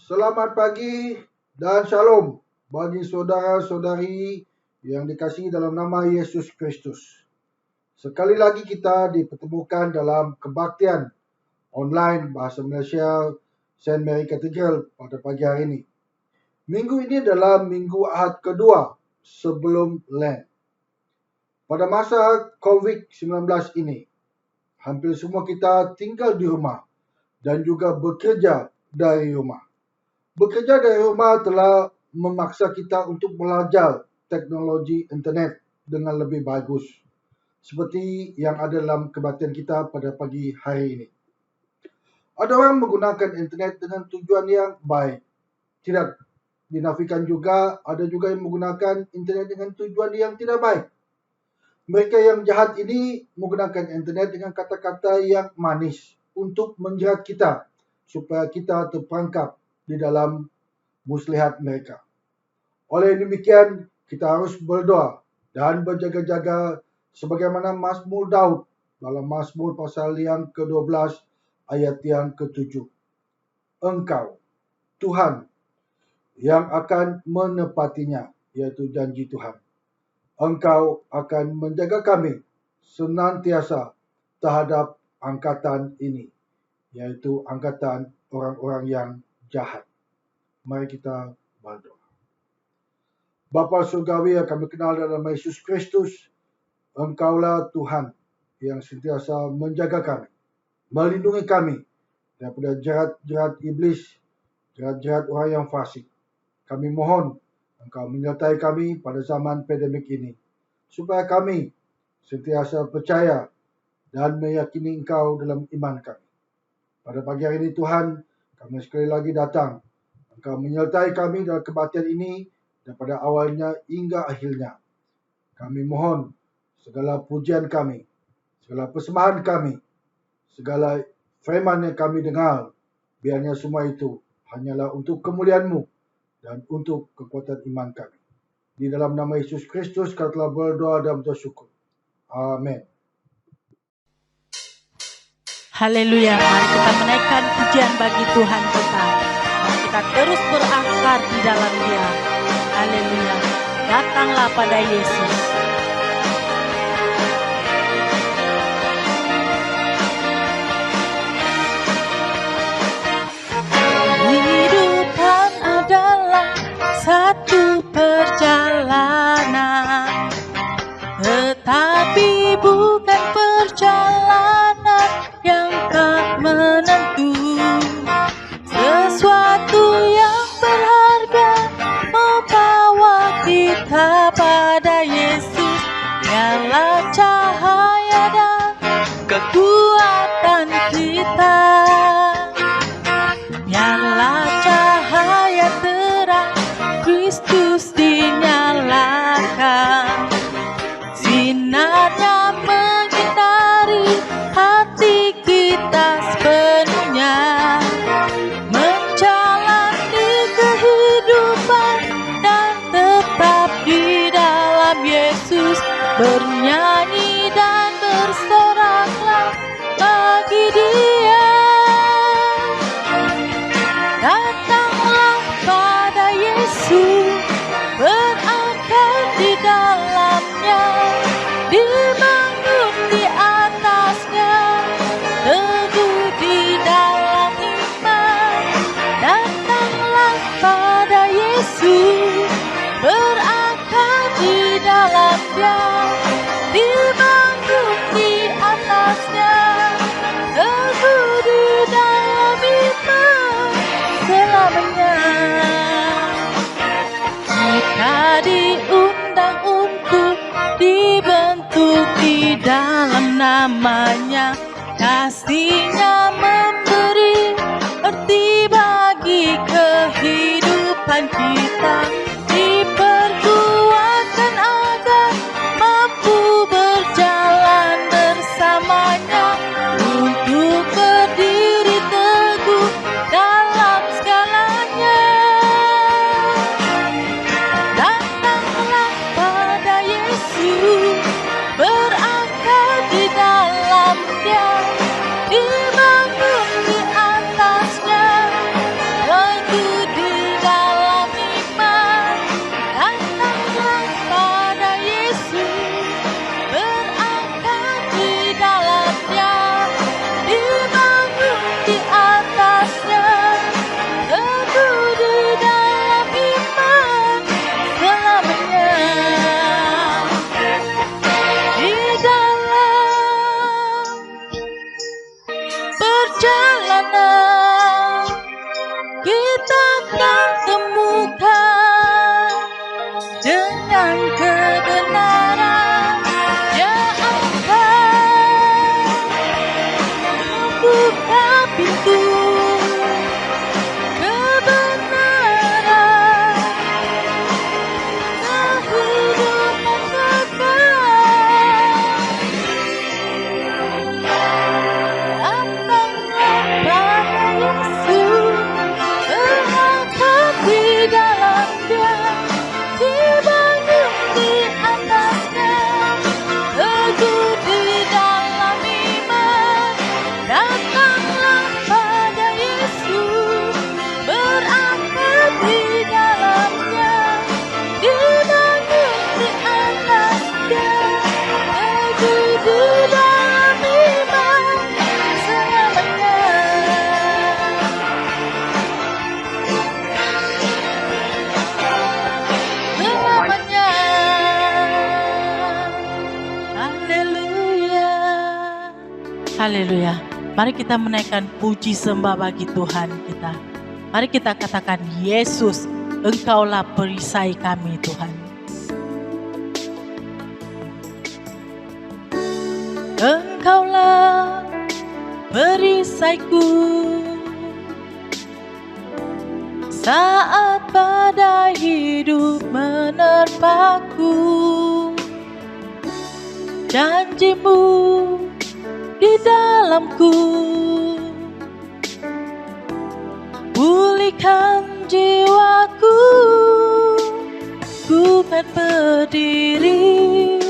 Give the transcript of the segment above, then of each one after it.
Selamat pagi dan shalom bagi saudara-saudari yang dikasihi dalam nama Yesus Kristus. Sekali lagi kita dipertemukan dalam kebaktian online Bahasa Malaysia St. Mary Cathedral pada pagi hari ini. Minggu ini adalah minggu Ahad kedua sebelum Lent. Pada masa COVID-19 ini, hampir semua kita tinggal di rumah dan juga bekerja dari rumah. Bekerja dari rumah telah memaksa kita untuk belajar teknologi internet dengan lebih bagus, seperti yang ada dalam kebaktian kita pada pagi hari ini. Ada orang menggunakan internet dengan tujuan yang baik. Tidak dinafikan juga, ada juga yang menggunakan internet dengan tujuan yang tidak baik. Mereka yang jahat ini menggunakan internet dengan kata-kata yang manis untuk menjerat kita, supaya kita terperangkap di dalam muslihat mereka. Oleh demikian, kita harus berdoa dan berjaga-jaga sebagaimana Mazmur Daud dalam Mazmur pasal yang ke-12 ayat yang ke-7. Engkau, Tuhan, yang akan menepatinya, yaitu janji Tuhan. Engkau akan menjaga kami senantiasa terhadap angkatan ini, yaitu angkatan orang-orang yang jahat. Mari kita berdoa. Bapa surgawi yang kami kenal dalam nama Yesus Kristus, Engkaulah Tuhan yang sentiasa menjaga kami, melindungi kami daripada jerat-jerat iblis, jerat-jerat orang yang fasik. Kami mohon Engkau menyertai kami pada zaman pandemik ini, supaya kami sentiasa percaya dan meyakini Engkau dalam iman kami. Pada pagi hari ini Tuhan, kami sekali lagi datang. Engkau menyertai kami dalam kebaktian ini daripada awalnya hingga akhirnya. Kami mohon segala pujian kami, segala persembahan kami, segala firman yang kami dengar, biarnya semua itu hanyalah untuk kemuliaan-Mu dan untuk kekuatan iman kami. Di dalam nama Yesus Kristus kami telah berdoa dan bersyukur. Amin. Haleluya, mari kita menaikkan pujian bagi Tuhan kita. Mari kita terus berakar di dalam Dia. Haleluya, datanglah pada Yesus. Kehidupan adalah satu perjalanan, tetapi bukan perjalanan yang tak menentu. Sesuatu yang berharga membawa kita pada Yesus. Dialah cahaya dan kekuatan kita. Dialah cahaya terang, Kristus dinyalakan. Sinarnya menyinari hati kita sepenuhnya, menjalani kehidupan dan tetap di dalam Yesus. Bernyanyi dan bersoraklah bagi Dia. Datanglah pada Yesus, berakar di dalamnya, dibangun di atasnya, teguh di dalam iman. Datanglah pada Yesus, berakar di dalam Dia, dibangun di atasnya, teguh di dalam iman selamanya. Kita diundang untuk dibentuk di dalam namanya. Kasih-Nya memberi arti bagi kehidupan kita. Diperkuatkan agar mampu berjalan bersamanya, untuk berdiri teguh dalam segalanya. Datanglah pada Yesus, berakar di dalam Dia, dibangun perjalanan kita akan temukan dengan kebenaran. Dia akan membuka pintu kebenaran, kehidupan kekal. Datanglah pada Yesus, berangkat di dalam Dia, dibangun di atasnya, teguh di dalam iman. Datanglah pada Yesus, berangkat di dalamnya, dibangun di atasnya, teguh di dalam iman selamanya. Selamanya. Haleluya. Haleluya. Mari kita menaikkan puji sembah bagi Tuhan kita. Mari kita katakan, Yesus, Engkaulah perisai kami Tuhan. Engkaulah perisaiku saat badai hidup menerpaku. Janjimu di dalamku, pulihkan jiwaku. Ku kan berdiri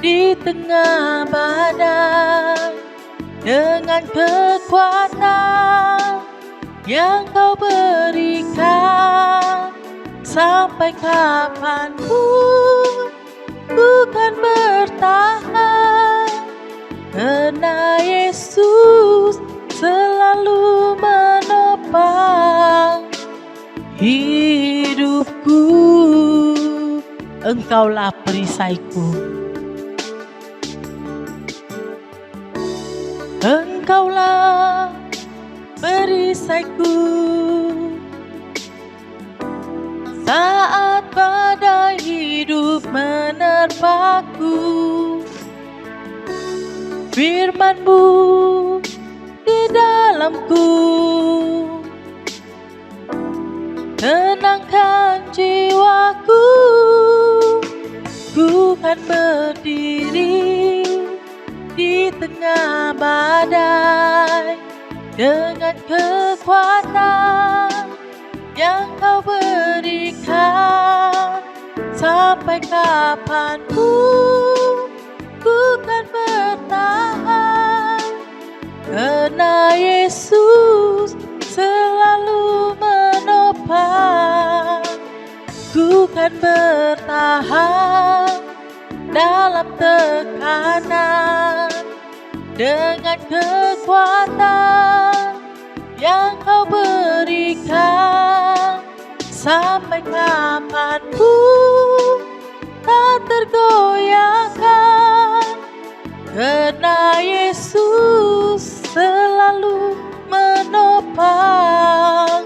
di tengah badai dengan kekuatan yang Kau berikan. Sampai kapanpun ku kan bertahan, karena Yesus selalu menopang hidupku. Engkaulah perisaiku. Engkaulah perisaiku saat badai hidup menerpaku. Firman-Mu di dalamku, tenangkan jiwaku. Ku kan berdiri di tengah badai dengan kekuatan yang Kau berikan. Sampai kapanpun ku kan bertahan, karena Yesus selalu menopang. Ku kan bertahan dalam tekanan dengan kekuatan yang Kau berikan. Sampai kapanpun tak tergoyahkan, karena Yesus selalu menopang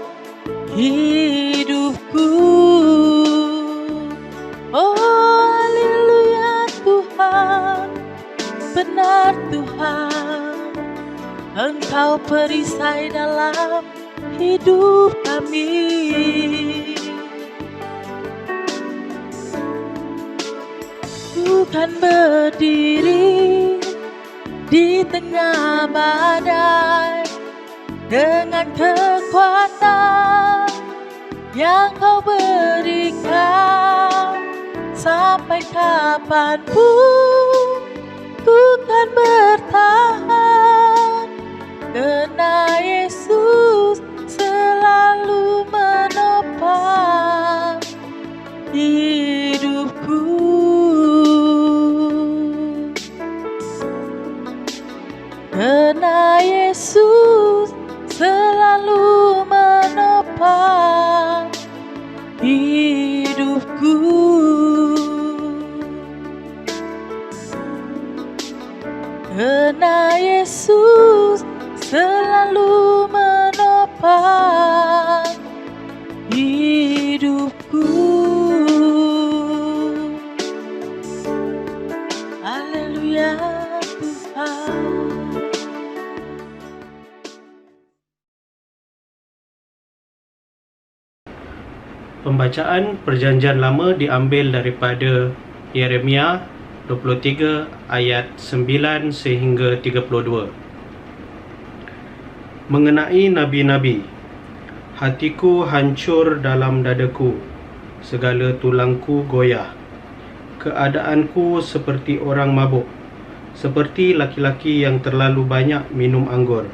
hidupku. Oh haleluya Tuhan, benar Tuhan, Engkau perisai dalam hidup kami. Ku kan berdiri di tengah badai dengan kekuatan yang Kau berikan. Sampai kapanpun ku kan bertahan, karena Yesus selalu menopang hidupku. Karena Yesus selalu menopang hidupku. Karena Pembacaan Perjanjian Lama diambil daripada Yeremia 23 ayat 9 sehingga 32. Mengenai nabi-nabi, hatiku hancur dalam dadaku, segala tulangku goyah. Keadaanku seperti orang mabuk, seperti laki-laki yang terlalu banyak minum anggur,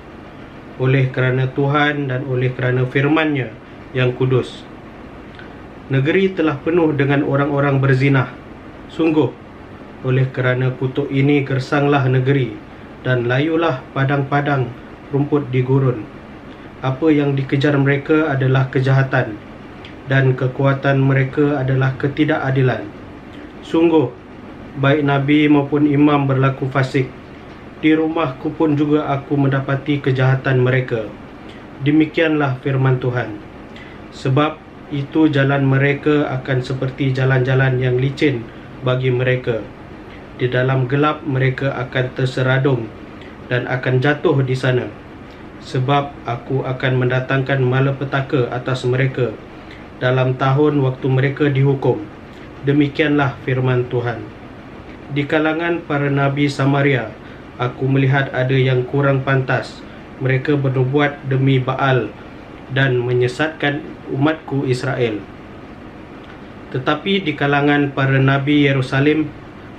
oleh kerana Tuhan dan oleh kerana firman-Nya yang kudus. Negeri telah penuh dengan orang-orang berzinah. Sungguh, oleh kerana kutuk ini gersanglah negeri, dan layulah padang-padang rumput di gurun. Apa yang dikejar mereka adalah kejahatan, dan kekuatan mereka adalah ketidakadilan. Sungguh, baik nabi maupun imam berlaku fasik. Di rumahku pun juga aku mendapati kejahatan mereka. Demikianlah firman Tuhan. Sebab itu jalan mereka akan seperti jalan-jalan yang licin bagi mereka. Di dalam gelap mereka akan terseradung dan akan jatuh di sana. Sebab aku akan mendatangkan malapetaka atas mereka dalam tahun waktu mereka dihukum. Demikianlah firman Tuhan. Di kalangan para nabi Samaria, aku melihat ada yang kurang pantas. Mereka bernubuat demi Baal dan menyesatkan umatku Israel. Tetapi di kalangan para nabi Yerusalem,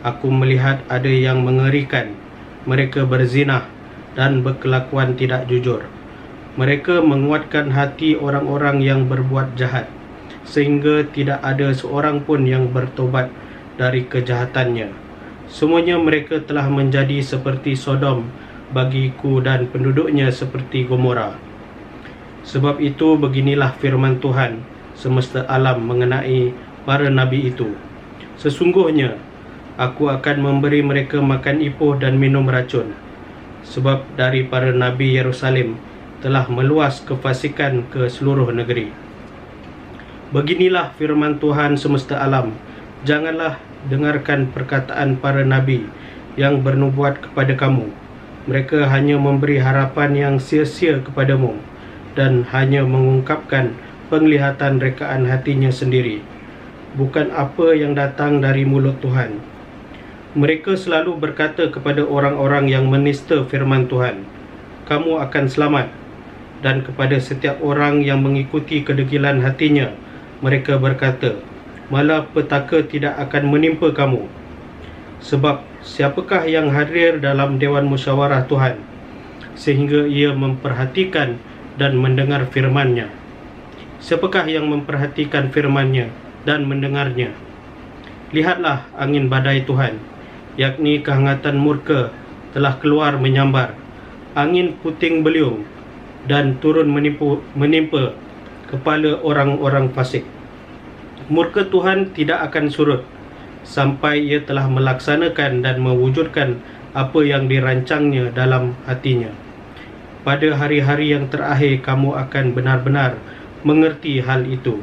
aku melihat ada yang mengerikan. Mereka berzinah dan berkelakuan tidak jujur. Mereka menguatkan hati orang-orang yang berbuat jahat, sehingga tidak ada seorang pun yang bertobat dari kejahatannya. Semuanya mereka telah menjadi seperti Sodom bagiku, dan penduduknya seperti Gomora. Sebab itu beginilah firman Tuhan semesta alam mengenai para nabi itu. Sesungguhnya aku akan memberi mereka makan ipuh dan minum racun. Sebab dari para nabi Yerusalem telah meluas kefasikan ke seluruh negeri. Beginilah firman Tuhan semesta alam. Janganlah dengarkan perkataan para nabi yang bernubuat kepada kamu. Mereka hanya memberi harapan yang sia-sia kepadamu, dan hanya mengungkapkan penglihatan rekaan hatinya sendiri, bukan apa yang datang dari mulut Tuhan. Mereka selalu berkata kepada orang-orang yang menista firman Tuhan, kamu akan selamat. Dan kepada setiap orang yang mengikuti kedegilan hatinya, mereka berkata, malapetaka tidak akan menimpa kamu. Sebab siapakah yang hadir dalam Dewan Musyawarah Tuhan, sehingga ia memperhatikan dan mendengar firman-Nya? Siapakah yang memperhatikan firman-Nya dan mendengarnya? Lihatlah angin badai Tuhan, yakni kehangatan murka, telah keluar menyambar. Angin puting beliung dan turun menimpa kepala orang-orang fasik. Murka Tuhan tidak akan surut sampai ia telah melaksanakan dan mewujudkan apa yang dirancangnya dalam hatinya. Pada hari-hari yang terakhir kamu akan benar-benar mengerti hal itu.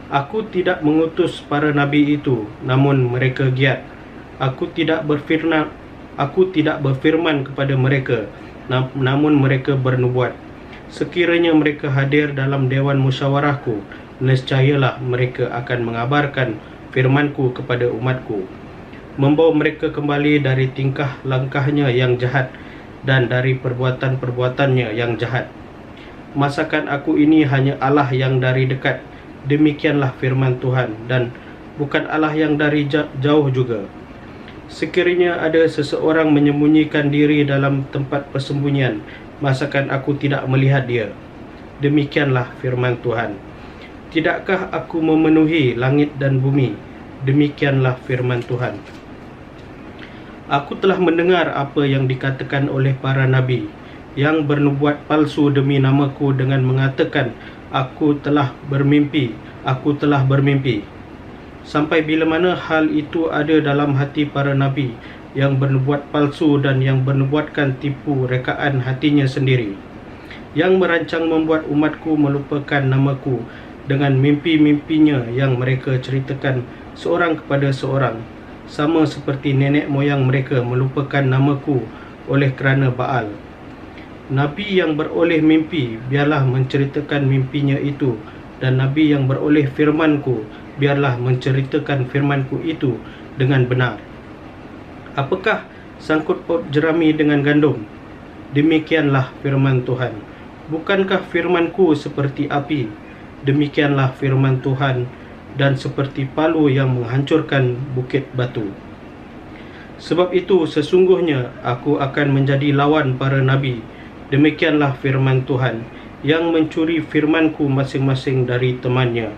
Aku tidak mengutus para nabi itu, namun mereka giat. Aku tidak berfirman kepada mereka, namun mereka bernubuat. Sekiranya mereka hadir dalam dewan musyawarahku, nescayalah mereka akan mengabarkan firmanku kepada umatku, membawa mereka kembali dari tingkah langkahnya yang jahat dan dari perbuatan-perbuatannya yang jahat. Masakan aku ini hanya Allah yang dari dekat, demikianlah firman Tuhan, dan bukan Allah yang dari jauh juga. Sekiranya ada seseorang menyembunyikan diri dalam tempat persembunyian, masakan aku tidak melihat dia? Demikianlah firman Tuhan. Tidakkah aku memenuhi langit dan bumi? Demikianlah firman Tuhan. Aku telah mendengar apa yang dikatakan oleh para nabi yang bernubuat palsu demi namaku dengan mengatakan, aku telah bermimpi. Sampai bila mana hal itu ada dalam hati para nabi yang bernubuat palsu dan yang bernubuatkan tipu rekaan hatinya sendiri, yang merancang membuat umatku melupakan namaku dengan mimpi-mimpinya yang mereka ceritakan seorang kepada seorang, sama seperti nenek moyang mereka melupakan namaku oleh kerana Baal. Nabi yang beroleh mimpi, biarlah menceritakan mimpinya itu dan nabi yang beroleh firman-Ku, biarlah menceritakan firman-Ku itu dengan benar. Apakah sangkut paut jerami dengan gandum? Demikianlah firman Tuhan. Bukankah firman-Ku seperti api? Demikianlah firman Tuhan, dan seperti palu yang menghancurkan bukit batu. Sebab itu sesungguhnya aku akan menjadi lawan para nabi. Demikianlah firman Tuhan, yang mencuri firman-Ku masing-masing dari temannya.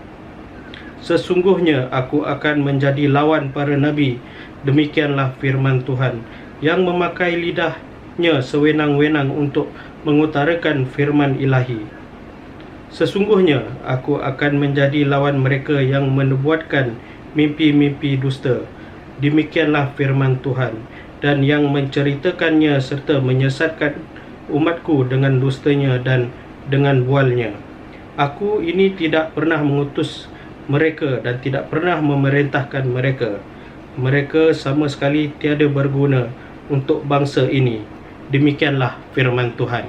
Sesungguhnya aku akan menjadi lawan para nabi. Demikianlah firman Tuhan, yang memakai lidahnya sewenang-wenang untuk mengutarakan firman ilahi. Sesungguhnya aku akan menjadi lawan mereka yang menubuatkan mimpi-mimpi dusta. Demikianlah firman Tuhan, dan yang menceritakannya serta menyesatkan umatku dengan dustanya dan dengan bualnya. Aku ini tidak pernah mengutus mereka dan tidak pernah memerintahkan mereka. Mereka sama sekali tiada berguna untuk bangsa ini. Demikianlah firman Tuhan.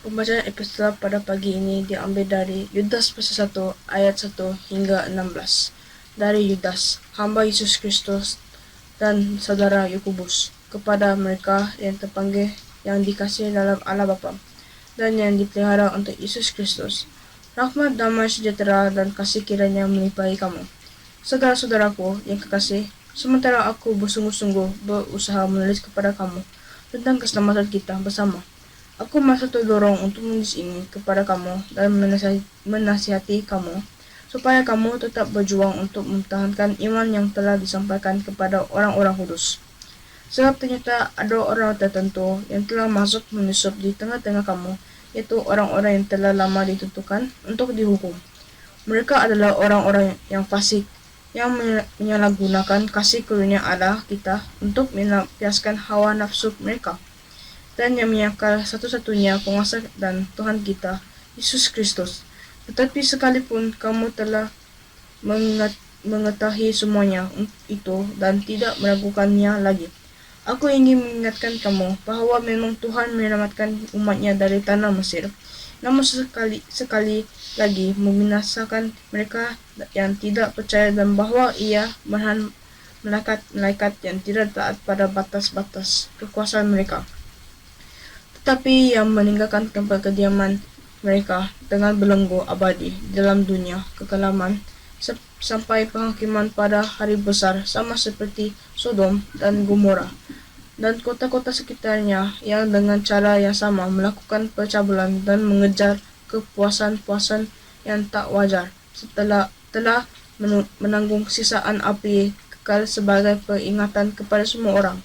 Pembacaan epistola pada pagi ini diambil dari Yudas pasal 1 ayat 1 hingga 16. Dari Yudas, hamba Yesus Kristus dan saudara Yakobus, kepada mereka yang terpanggil, yang dikasihi dalam Allah Bapa, dan yang dipelihara untuk Yesus Kristus. Rahmat, damai, sejahtera, dan kasih kiranya melimpahi kamu. Segala saudaraku yang kekasih, sementara aku bersungguh-sungguh berusaha menulis kepada kamu tentang keselamatan kita bersama, aku merasa terdorong untuk menulis ini kepada kamu dan menasihati kamu, supaya kamu tetap berjuang untuk mempertahankan iman yang telah disampaikan kepada orang-orang kudus. Sebab ternyata ada orang tertentu yang telah masuk menyusup di tengah-tengah kamu, yaitu orang-orang yang telah lama ditentukan untuk dihukum. Mereka adalah orang-orang yang fasik, yang menyalahgunakan kasih karunia Allah kita untuk melampiaskan hawa nafsu mereka, dan yang menyangkal satu-satunya penguasa dan Tuhan kita, Yesus Kristus. Tetapi sekalipun kamu telah mengetahui semuanya itu dan tidak meragukannya lagi, aku ingin mengingatkan kamu bahawa memang Tuhan menyelamatkan umatnya dari tanah Mesir, namun sekali lagi membinasakan mereka yang tidak percaya, dan bahawa Ia menahan malaikat yang tidak taat pada batas-batas kekuasaan mereka, tetapi yang meninggalkan tempat kediaman mereka dengan belenggu abadi dalam dunia kekelaman, sampai penghakiman pada hari besar, sama seperti Sodom dan Gomora dan kota-kota sekitarnya, yang dengan cara yang sama melakukan percabulan dan mengejar kepuasan-puasan yang tak wajar, setelah telah menanggung sisaan api kekal sebagai peringatan kepada semua orang.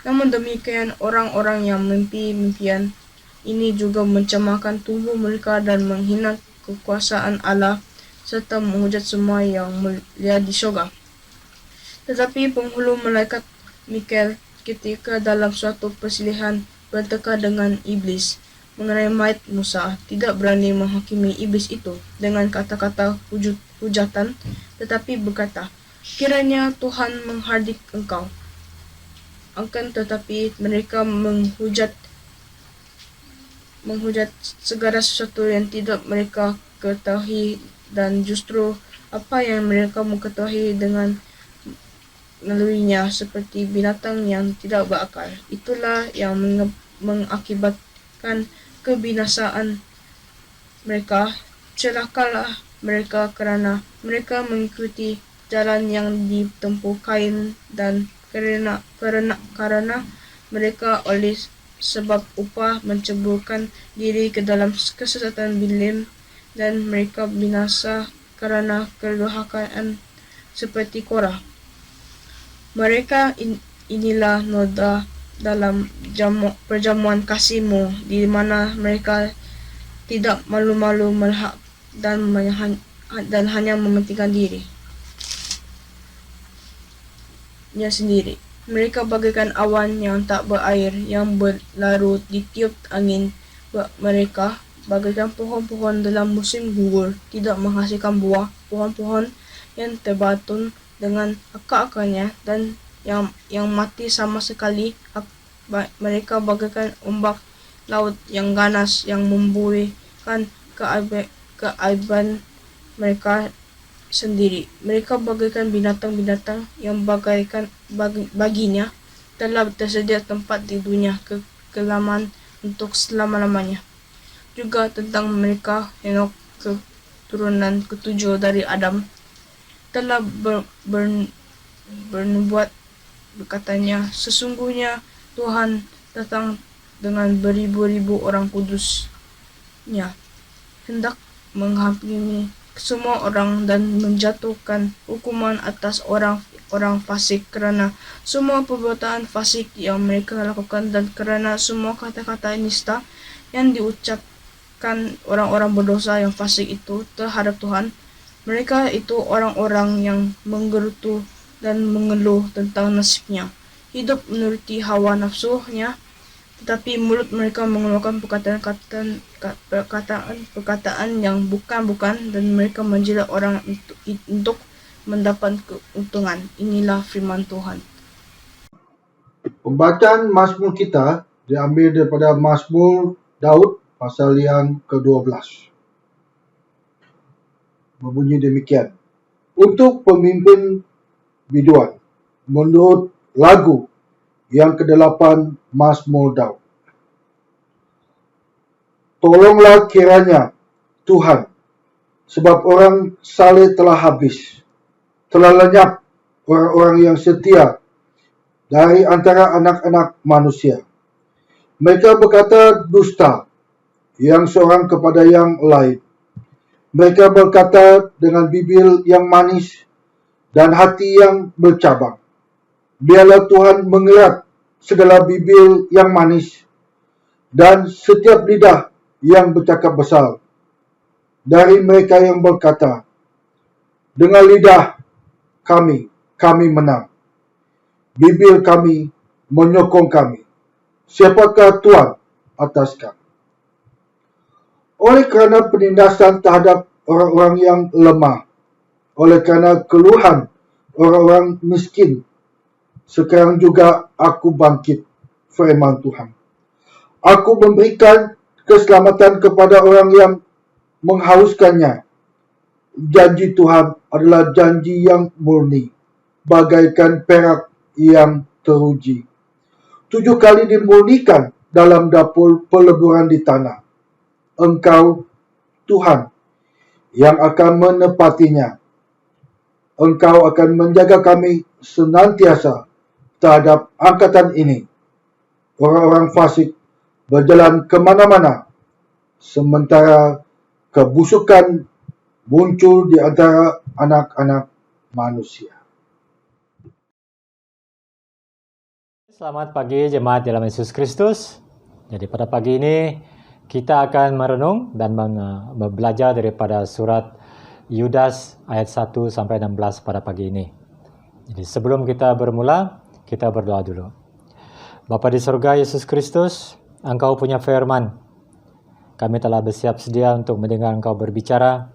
Namun demikian, orang-orang yang mimpi-mimpian ini juga mencemarkan tubuh mereka dan menghina kekuasaan Allah, serta menghujat semua yang mulia di syurga. Tetapi penghulu malaikat Mikael, ketika dalam suatu persilihan bertengkar dengan iblis mengenai mayat Musa, tidak berani menghakimi iblis itu dengan kata-kata hujatan, tetapi berkata, kiranya Tuhan menghardik engkau. Akan tetapi mereka menghujat segala sesuatu yang tidak mereka ketahui, dan justru apa yang mereka mengetahui dengan melaluinya seperti binatang yang tidak berakal. Itulah yang mengakibatkan kebinasaan mereka. Celakalah mereka kerana mereka mengikuti jalan yang ditempuh Kain, dan kerana mereka oleh sebab upah menceburkan diri ke dalam kesesatan Bilim, dan mereka binasa kerana kedurhakaan seperti Korah. Mereka inilah noda dalam perjamuan kasihmu, di mana mereka tidak malu-malu melahap dan hanya mementingkan dirinya sendiri. Mereka bagaikan awan yang tak berair, yang berlalu ditiup angin. Mereka bagaikan pohon-pohon dalam musim gugur, tidak menghasilkan buah, pohon-pohon yang terbatun dengan akar-akarnya dan yang mati sama sekali. Mereka bagaikan ombak laut yang ganas, yang membuihkan keaiban mereka sendiri. Mereka bagaikan binatang-binatang yang baginya telah tersedia tempat di dunia kekelaman untuk selama-lamanya. Juga tentang mereka, Henok, keturunan ketujuh dari Adam, telah bernubuat, berkatanya, sesungguhnya Tuhan datang dengan beribu-ribu orang kudusnya, hendak menghakimi semua orang dan menjatuhkan hukuman atas orang fasik karena semua perbuatan fasik yang mereka lakukan dan karena semua kata-kata nista yang diucapkan orang-orang berdosa yang fasik itu terhadap Tuhan. Mereka itu orang-orang yang menggerutu dan mengeluh tentang nasibnya, hidup menuruti hawa nafsunya, tetapi mulut mereka mengeluarkan perkataan yang bukan-bukan, dan mereka menjilat orang untuk mendapat keuntungan. Inilah firman Tuhan. Pembacaan Mazmur kita diambil daripada Mazmur Daud pasal yang ke-12. Berbunyi demikian. Untuk pemimpin biduan, menurut lagu yang ke-8 Mazmur Daud. Tolonglah kiranya Tuhan, sebab orang saleh telah habis, telah lenyap orang-orang yang setia dari antara anak-anak manusia. Mereka berkata dusta yang seorang kepada yang lain. Mereka berkata dengan bibir yang manis dan hati yang bercabang. Biarlah Tuhan mengerat segala bibir yang manis dan setiap lidah yang bercakap besar dari mereka yang berkata, dengan lidah kami menang, bibir kami menyokong kami. Siapakah Tuhan atas kami? Oleh kerana penindasan terhadap orang-orang yang lemah, oleh kerana keluhan orang-orang miskin, sekarang juga aku bangkit, firman Tuhan. Aku memberikan keselamatan kepada orang yang menghauskannya. Janji Tuhan adalah janji yang murni, bagaikan perak yang teruji. 7 kali dimurnikan dalam dapur peleburan di tanah. Engkau, Tuhan, yang akan menepatinya. Engkau akan menjaga kami senantiasa terhadap angkatan ini. Orang-orang fasik berjalan kemana-mana, sementara kebusukan muncul di antara anak-anak manusia. Selamat pagi jemaat dalam Yesus Kristus. Jadi pada pagi ini kita akan merenung dan belajar daripada surat Yudas ayat 1 sampai 16 pada pagi ini. Jadi sebelum kita bermula, kita berdoa dulu. Bapa di surga, Yesus Kristus, Engkau punya firman. Kami telah bersiap sedia untuk mendengar Engkau berbicara.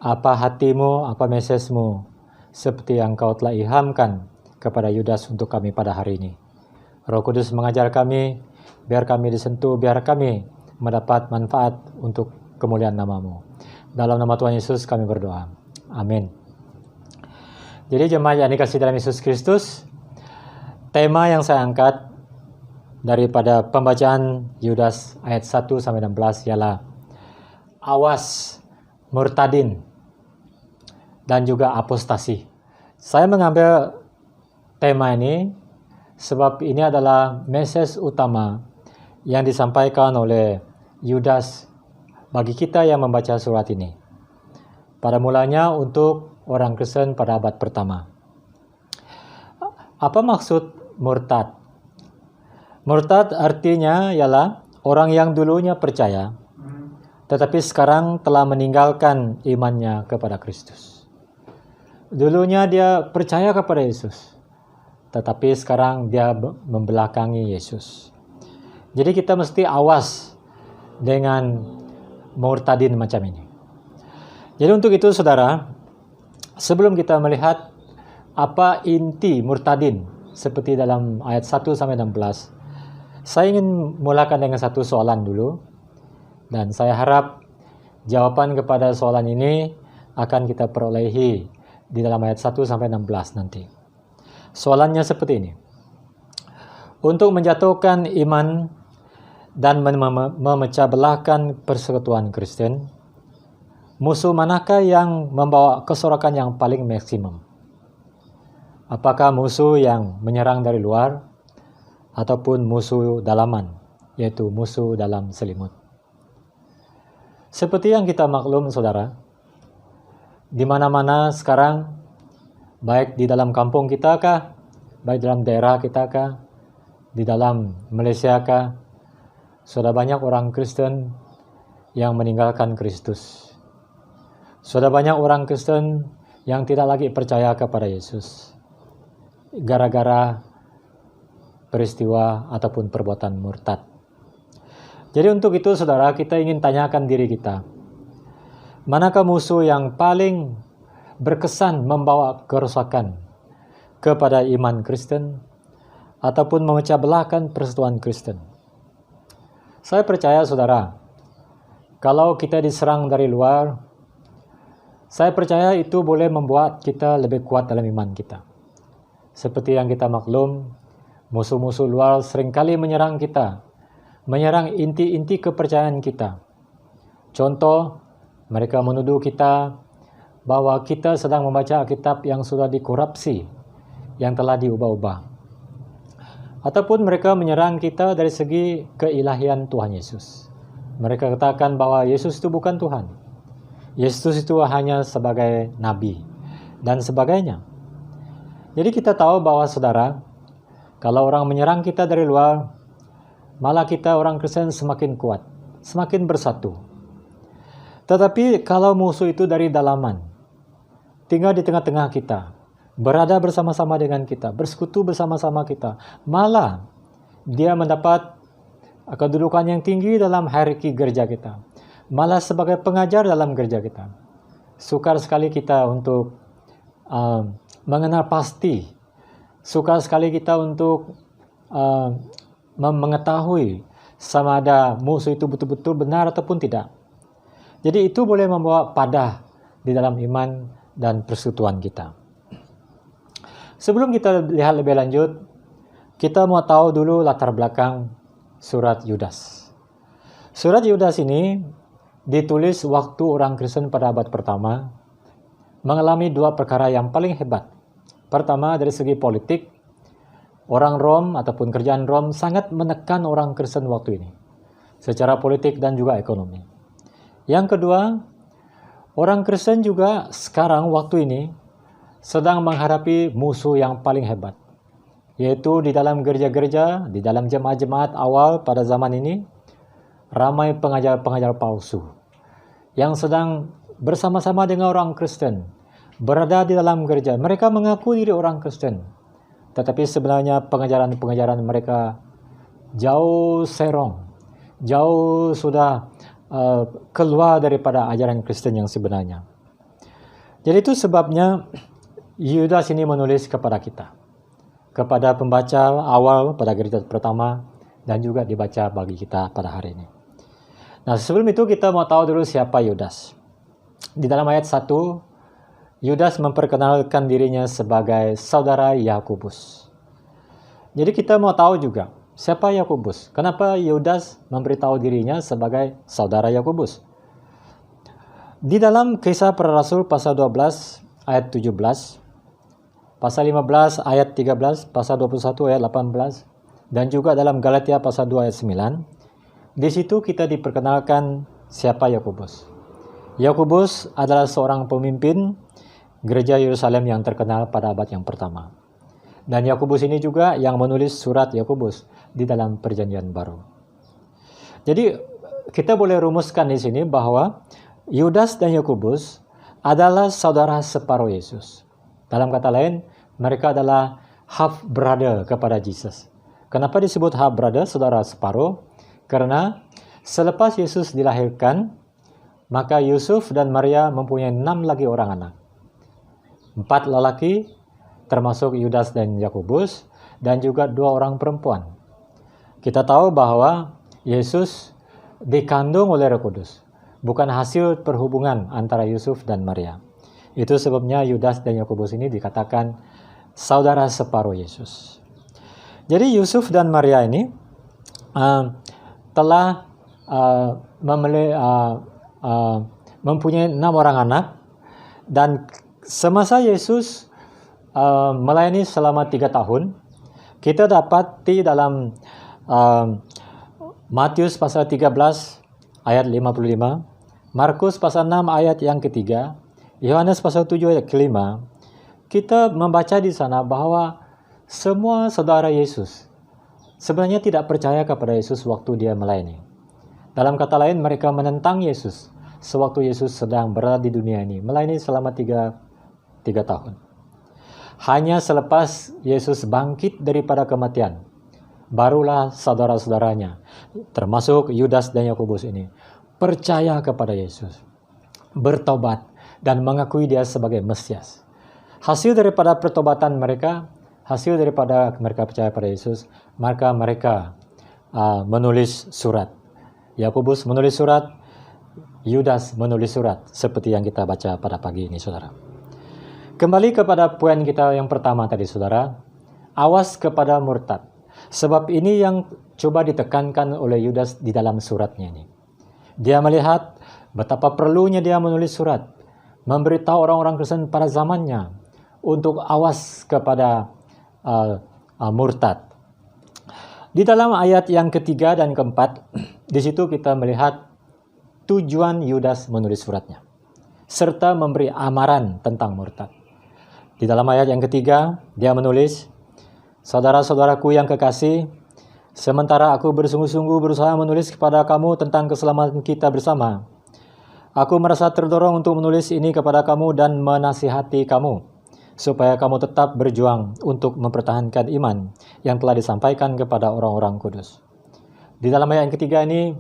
Apa hatimu, apa mesejmu, seperti yang Engkau telah ilhamkan kepada Yudas untuk kami pada hari ini. Roh Kudus mengajar kami, biar kami disentuh, biar kami mendapat manfaat untuk kemuliaan nama-Mu. Dalam nama Tuhan Yesus kami berdoa. Amin. Jadi jemaat yang dikasihi dalam Yesus Kristus, tema yang saya angkat daripada pembacaan Yudas ayat 1 sampai 16 ialah awas murtadin dan juga apostasi. Saya mengambil tema ini sebab ini adalah mesej utama yang disampaikan oleh Yudas bagi kita yang membaca surat ini. Pada mulanya untuk orang Kristen pada abad pertama. Apa maksud murtad? Murtad artinya ialah orang yang dulunya percaya, tetapi sekarang telah meninggalkan imannya kepada Kristus. Dulunya dia percaya kepada Yesus, tetapi sekarang dia membelakangi Yesus. Jadi kita mesti awas dengan murtadin macam ini. Jadi untuk itu saudara, sebelum kita melihat apa inti murtadin seperti dalam ayat 1 sampai 16, saya ingin mulakan dengan satu soalan dulu. Dan saya harap Jawaban kepada soalan ini akan kita perolehi di dalam ayat 1 sampai 16 nanti. Soalannya seperti ini. Untuk menjatuhkan iman dan memecah belahkan persekutuan Kristen, musuh manakah yang membawa kesorakan yang paling maksimum? Apakah musuh yang menyerang dari luar ataupun musuh dalaman, yaitu musuh dalam selimut? Seperti yang kita maklum, saudara, di mana-mana sekarang, baik di dalam kampung kita kah, baik dalam daerah kita kah, di dalam Malaysia kah, sudah banyak orang Kristen yang meninggalkan Kristus. Sudah banyak orang Kristen yang tidak lagi percaya kepada Yesus gara-gara peristiwa ataupun perbuatan murtad. Jadi untuk itu, saudara, kita ingin tanyakan diri kita, manakah musuh yang paling berkesan membawa kerusakan kepada iman Kristen ataupun memecah belahkan persekutuan Kristen? Saya percaya, saudara, kalau kita diserang dari luar, saya percaya itu boleh membuat kita lebih kuat dalam iman kita. Seperti yang kita maklum, musuh-musuh luar seringkali menyerang kita, menyerang inti-inti kepercayaan kita. Contoh, mereka menuduh kita bahwa kita sedang membaca Alkitab yang sudah dikorupsi, yang telah diubah-ubah. Ataupun mereka menyerang kita dari segi keilahian Tuhan Yesus. Mereka katakan bahwa Yesus itu bukan Tuhan. Yesus itu hanya sebagai nabi dan sebagainya. Jadi kita tahu bahwa, saudara, kalau orang menyerang kita dari luar, malah kita orang Kristen semakin kuat, semakin bersatu. Tetapi kalau musuh itu dari dalaman, tinggal di tengah-tengah kita, berada bersama-sama dengan kita, bersekutu bersama-sama kita, malah dia mendapat kedudukan yang tinggi dalam hierarki gereja kita, malah sebagai pengajar dalam gereja kita. Sukar sekali kita untuk mengenal pasti, sukar sekali kita untuk mengetahui sama ada musuh itu betul-betul benar ataupun tidak. Jadi itu boleh membawa padah di dalam iman dan persekutuan kita. Sebelum kita lihat lebih lanjut, kita mau tahu dulu latar belakang surat Yudas. Surat Yudas ini ditulis waktu orang Kristen pada abad pertama mengalami dua perkara yang paling hebat. Pertama, dari segi politik, orang Rom ataupun kerajaan Rom sangat menekan orang Kristen waktu ini, secara politik dan juga ekonomi. Yang kedua, orang Kristen juga sekarang waktu ini sedang menghadapi musuh yang paling hebat, yaitu di dalam gereja-gereja, di dalam jemaat-jemaat awal pada zaman ini, ramai pengajar-pengajar palsu yang sedang bersama-sama dengan orang Kristen, berada di dalam gereja. Mereka mengaku diri orang Kristen, tetapi sebenarnya pengajaran-pengajaran mereka jauh serong, jauh sudah keluar daripada ajaran Kristen yang sebenarnya. Jadi itu sebabnya Yudas ini menulis kepada kita, kepada pembaca awal pada gereja pertama, dan juga dibaca bagi kita pada hari ini. Nah, sebelum itu kita mau tahu dulu siapa Yudas. Di dalam ayat 1, Yudas memperkenalkan dirinya sebagai saudara Yakobus. Jadi kita mau tahu juga siapa Yakobus. Kenapa Yudas memberitahu dirinya sebagai saudara Yakobus? Di dalam Kisah Para Rasul pasal 12 ayat 17, pasal 15 ayat 13, pasal 21 ayat 18, dan juga dalam Galatia pasal 2 ayat 9, di situ kita diperkenalkan siapa Yakobus. Yakobus adalah seorang pemimpin gereja Yerusalem yang terkenal pada abad yang pertama. Dan Yakobus ini juga yang menulis surat Yakobus di dalam Perjanjian Baru. Jadi kita boleh rumuskan di sini bahwa Yudas dan Yakobus adalah saudara separuh Yesus. Dalam kata lain, mereka adalah half brother kepada Yesus. Kenapa disebut half brother, saudara separuh? Karena selepas Yesus dilahirkan, maka Yusuf dan Maria mempunyai 6 lagi orang anak. 4 lelaki, termasuk Yudas dan Yakobus, dan juga 2 orang perempuan. Kita tahu bahwa Yesus dikandung oleh Roh Kudus. bukan hasil perhubungan antara Yusuf dan Maria. Itu sebabnya Yudas dan Yakobus ini dikatakan saudara separuh Yesus. Jadi Yusuf dan Maria ini telah mempunyai 6 orang anak, dan semasa Yesus melayani selama 3 tahun, kita dapati dalam Matius pasal 13 ayat 55, Markus pasal 6 ayat yang ketiga, Yohanes pasal 7 ayat kelima, kita membaca di sana bahwa semua saudara Yesus sebenarnya tidak percaya kepada Yesus waktu dia melayani. Dalam kata lain, mereka menentang Yesus sewaktu Yesus sedang berada di dunia ini, melayani selama 3 tahun. Hanya selepas Yesus bangkit daripada kematian, barulah saudara-saudaranya, termasuk Yudas dan Yakobus ini, percaya kepada Yesus, bertobat, dan mengakui dia sebagai Mesias. Hasil daripada pertobatan mereka, hasil daripada mereka percaya pada Yesus, maka mereka menulis surat. Yakobus menulis surat, Yudas menulis surat, seperti yang kita baca pada pagi ini, saudara. Kembali kepada poin kita yang pertama tadi, saudara. Awas kepada murtad. Sebab ini yang coba ditekankan oleh Yudas di dalam suratnya ini. Dia melihat betapa perlunya dia menulis surat, memberitahu orang-orang Kristen pada zamannya untuk awas kepada murtad. Di dalam ayat yang ketiga dan keempat, di situ kita melihat tujuan Yudas menulis suratnya, serta memberi amaran tentang murtad. Di dalam ayat yang ketiga, dia menulis, saudara-saudaraku yang kekasih, sementara aku bersungguh-sungguh berusaha menulis kepada kamu tentang keselamatan kita bersama, aku merasa terdorong untuk menulis ini kepada kamu dan menasihati kamu, supaya kamu tetap berjuang untuk mempertahankan iman yang telah disampaikan kepada orang-orang kudus. Di dalam ayat yang ketiga ini,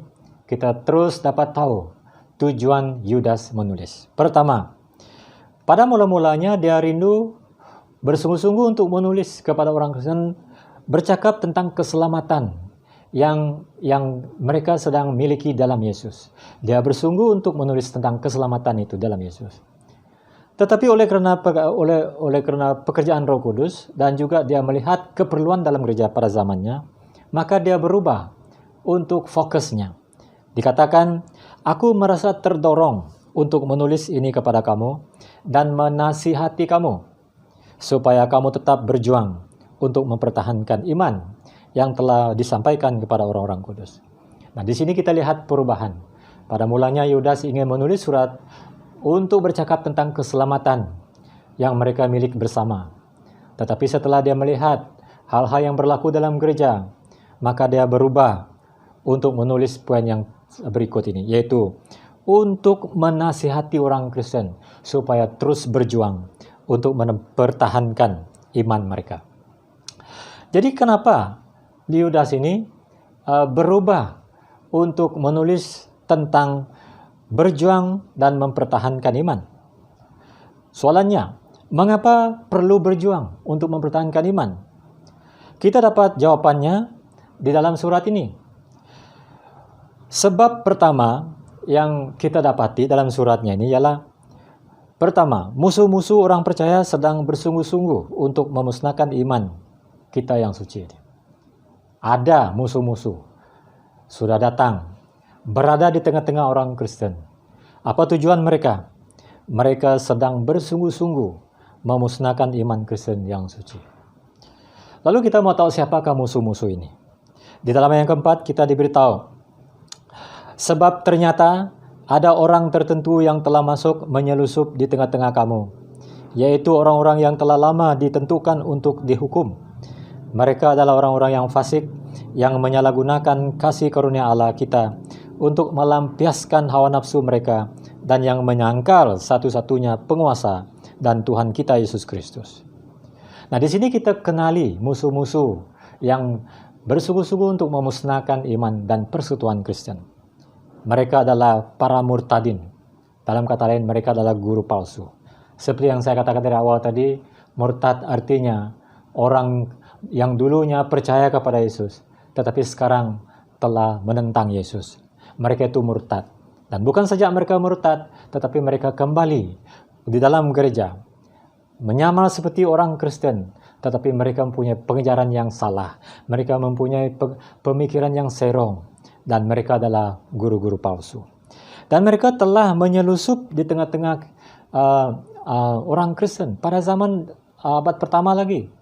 kita terus dapat tahu tujuan Yudas menulis. Pertama, pada mula-mulanya dia rindu bersungguh-sungguh untuk menulis kepada orang Kristen, bercakap tentang keselamatan yang mereka sedang miliki dalam Yesus. Dia bersungguh untuk menulis tentang keselamatan itu dalam Yesus. Tetapi oleh karena pekerjaan Roh Kudus dan juga dia melihat keperluan dalam gereja pada zamannya, maka dia berubah untuk fokusnya. Dikatakan, aku merasa terdorong untuk menulis ini kepada kamu dan menasihati kamu, supaya kamu tetap berjuang untuk mempertahankan iman yang telah disampaikan kepada orang-orang kudus. Nah, di sini kita lihat perubahan. Pada mulanya Yudas ingin menulis surat untuk bercakap tentang keselamatan yang mereka miliki bersama. Tetapi setelah dia melihat hal-hal yang berlaku dalam gereja, maka dia berubah untuk menulis poin yang berikut ini, yaitu untuk menasihati orang Kristen supaya terus berjuang untuk mempertahankan iman mereka. Jadi kenapa Yudas ini berubah untuk menulis tentang berjuang dan mempertahankan iman? Soalannya, mengapa perlu berjuang untuk mempertahankan iman? Kita dapat jawabannya di dalam surat ini. Sebab pertama yang kita dapati dalam suratnya ini ialah, pertama, musuh-musuh orang percaya sedang bersungguh-sungguh untuk memusnahkan iman kita yang suci. Ada musuh-musuh sudah datang, berada di tengah-tengah orang Kristen. Apa tujuan mereka? Mereka sedang bersungguh-sungguh memusnahkan iman Kristen yang suci. Lalu kita mau tahu siapakah musuh-musuh ini. Di dalam ayat yang keempat kita diberitahu, sebab ternyata ada orang tertentu yang telah masuk menyelusup di tengah-tengah kamu, yaitu orang-orang yang telah lama ditentukan untuk dihukum. Mereka adalah orang-orang yang fasik, yang menyalahgunakan kasih karunia Allah kita untuk melampiaskan hawa nafsu mereka dan yang menyangkal satu-satunya penguasa dan Tuhan kita Yesus Kristus. Nah, di sini kita kenali musuh-musuh yang bersungguh-sungguh untuk memusnahkan iman dan persekutuan Kristen. Mereka adalah para murtadin. Dalam kata lain, mereka adalah guru palsu. Seperti yang saya katakan dari awal tadi, murtad artinya orang yang dulunya percaya kepada Yesus, tetapi sekarang telah menentang Yesus. Mereka itu murtad. Dan bukan saja mereka murtad, tetapi mereka kembali di dalam gereja, menyamar seperti orang Kristen, tetapi mereka mempunyai pengejaran yang salah. Mereka mempunyai pemikiran yang serong, dan mereka adalah guru-guru palsu. Dan mereka telah menyelusup di tengah-tengah orang Kristen pada zaman abad pertama lagi.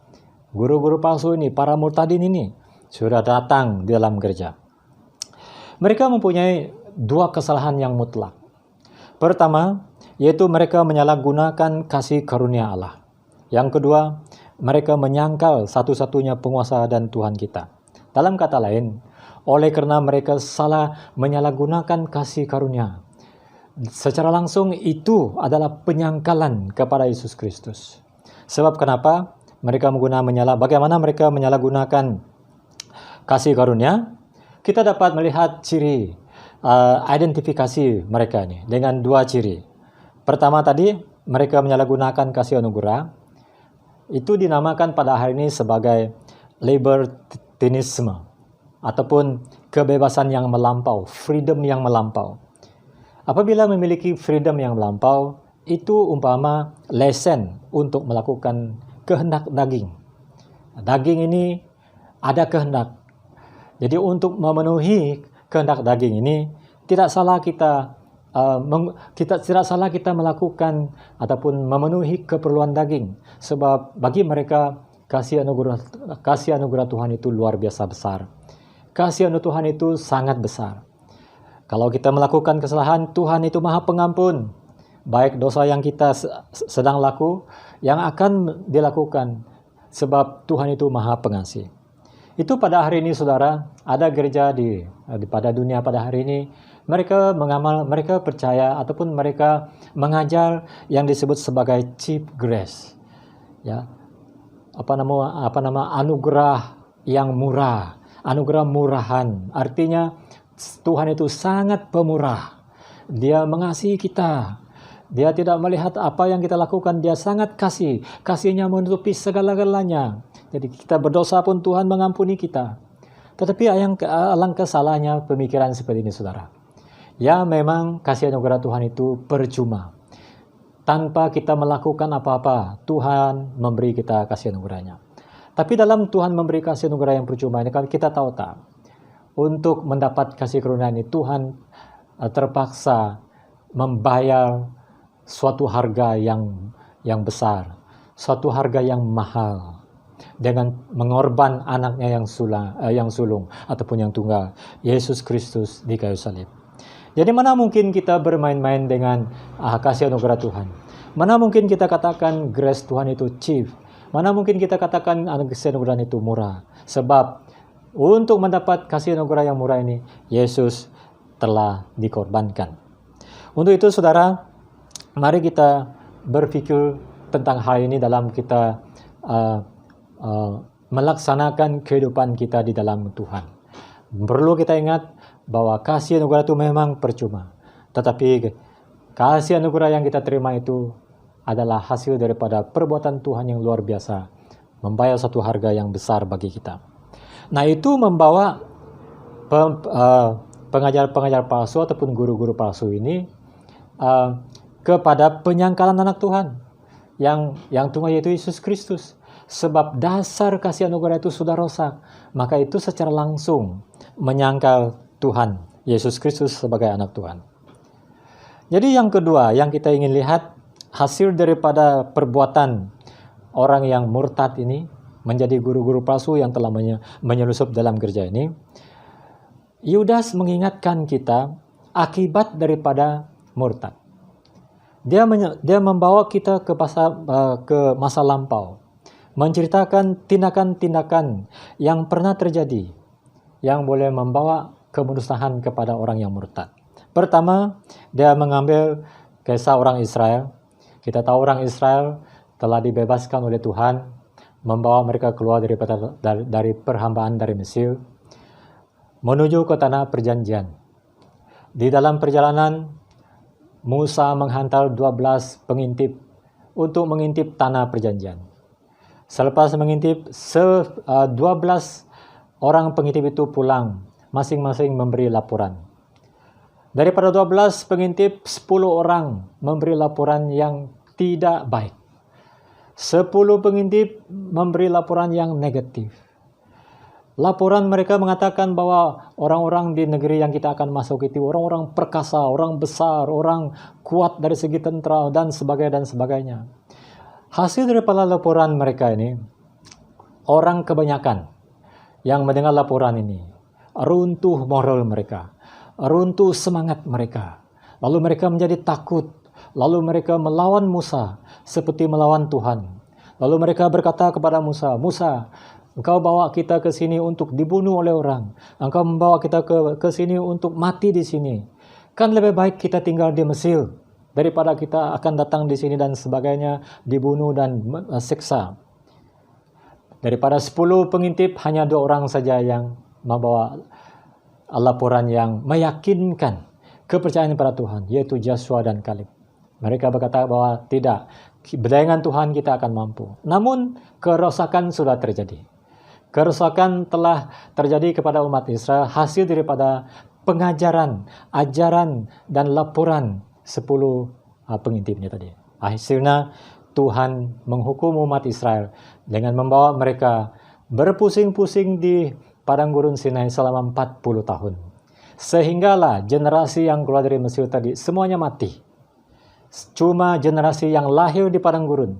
Guru-guru palsu ini, para murtadin ini, sudah datang di dalam gereja. Mereka mempunyai dua kesalahan yang mutlak. Pertama, yaitu mereka menyalahgunakan kasih karunia Allah. Yang kedua, mereka menyangkal satu-satunya penguasa dan Tuhan kita. Dalam kata lain, oleh karena mereka salah menyalahgunakan kasih karunia, secara langsung itu adalah penyangkalan kepada Yesus Kristus. Sebab kenapa? Bagaimana mereka menyalahgunakan kasih karunia? Kita dapat melihat ciri identifikasi mereka ini dengan dua ciri. Pertama tadi, mereka menyalahgunakan kasih anugerah. Itu dinamakan pada hari ini sebagai libertinisme ataupun kebebasan yang melampau, freedom yang melampau. Apabila memiliki freedom yang melampau, itu umpama lesen untuk melakukan kehendak daging. Daging ini ada kehendak. Jadi untuk memenuhi kehendak daging ini, tidak salah kita melakukan ataupun memenuhi keperluan daging. Sebab bagi mereka kasih anugerah Tuhan itu luar biasa besar. Kasih anugerah Tuhan itu sangat besar. Kalau kita melakukan kesalahan, Tuhan itu Maha Pengampun. Baik dosa yang kita sedang laku, yang akan dilakukan. Sebab Tuhan itu Maha Pengasih. Itu pada hari ini, saudara, ada gereja pada dunia pada hari ini, mereka percaya ataupun mereka mengajar yang disebut sebagai cheap grace. Ya. Apa nama anugerah yang murah, anugerah murahan. Artinya Tuhan itu sangat pemurah. Dia mengasihi kita. Dia tidak melihat apa yang kita lakukan, dia sangat kasih. Kasihnya menutupi segala-galanya. Jadi kita berdosa pun Tuhan mengampuni kita. Tetapi alangkah salahnya pemikiran seperti ini, saudara. Ya, memang kasih anugerah Tuhan itu percuma. Tanpa kita melakukan apa-apa, Tuhan memberi kita kasih anugerahnya. Tapi dalam Tuhan memberi kasih anugerah yang percuma ini, kita tahu tak? Untuk mendapat kasih karunia ini, Tuhan terpaksa membayar suatu harga yang besar, suatu harga yang mahal, dengan mengorban anaknya yang sulung ataupun yang tunggal, Yesus Kristus di kayu salib. Jadi mana mungkin kita bermain-main dengan kasih anugerah Tuhan? Mana mungkin kita katakan grace Tuhan itu cheap? Mana mungkin kita katakan kasih anugerah itu murah? Sebab untuk mendapat kasih anugerah yang murah ini, Yesus telah dikorbankan. Untuk itu, saudara, mari kita berpikir tentang hal ini dalam kita melaksanakan kehidupan kita di dalam Tuhan. Perlu kita ingat bahwa kasih anugerah itu memang percuma. Tetapi kasih anugerah yang kita terima itu adalah hasil daripada perbuatan Tuhan yang luar biasa, membayar satu harga yang besar bagi kita. Nah, itu membawa pengajar-pengajar palsu ataupun guru-guru palsu ini kepada penyangkalan anak Tuhan yang tunggal, yaitu Yesus Kristus. Sebab dasar kasih anugerah itu sudah rosak, maka itu secara langsung menyangkal Tuhan Yesus Kristus sebagai anak Tuhan. Jadi yang kedua yang kita ingin lihat, hasil daripada perbuatan orang yang murtad ini menjadi guru-guru palsu yang telah menyelusup dalam gereja ini. Yudas mengingatkan kita akibat daripada murtad. Dia membawa kita ke masa lampau, menceritakan tindakan-tindakan yang pernah terjadi yang boleh membawa kemusnahan kepada orang yang murtad. Pertama, dia mengambil kisah orang Israel. Kita tahu orang Israel telah dibebaskan oleh Tuhan, membawa mereka keluar dari perhambaan dari Mesir, menuju ke tanah perjanjian. Di dalam perjalanan, Musa menghantar 12 pengintip untuk mengintip tanah perjanjian. Selepas mengintip, 12 orang pengintip itu pulang, masing-masing memberi laporan. Daripada 12 pengintip, 10 orang memberi laporan yang tidak baik. 10 pengintip memberi laporan yang negatif. Laporan mereka mengatakan bahwa orang-orang di negeri yang kita akan masuk itu orang-orang perkasa, orang besar, orang kuat dari segi tentera dan sebagainya. Hasil daripada laporan mereka ini, orang kebanyakan yang mendengar laporan ini, runtuh moral mereka, runtuh semangat mereka. Lalu mereka menjadi takut, lalu mereka melawan Musa seperti melawan Tuhan. Lalu mereka berkata kepada Musa, "Musa, Engkau bawa kita ke sini untuk dibunuh oleh orang. Engkau membawa kita ke sini untuk mati di sini. Kan lebih baik kita tinggal di Mesir daripada kita akan datang di sini dan sebagainya, dibunuh dan siksa." Daripada 10 pengintip, hanya 2 orang saja yang membawa laporan yang meyakinkan kepercayaan pada Tuhan, yaitu Joshua dan Kaleb. Mereka berkata bahwa tidak, dengan Tuhan kita akan mampu. Namun kerosakan sudah terjadi. Kerusakan telah terjadi kepada umat Israel hasil daripada pengajaran, ajaran, dan laporan 10 pengintipnya tadi. Hasilnya Tuhan menghukum umat Israel dengan membawa mereka berpusing-pusing di padang gurun Sinai selama 40 tahun. Sehinggalah generasi yang keluar dari Mesir tadi semuanya mati. Cuma generasi yang lahir di padang gurun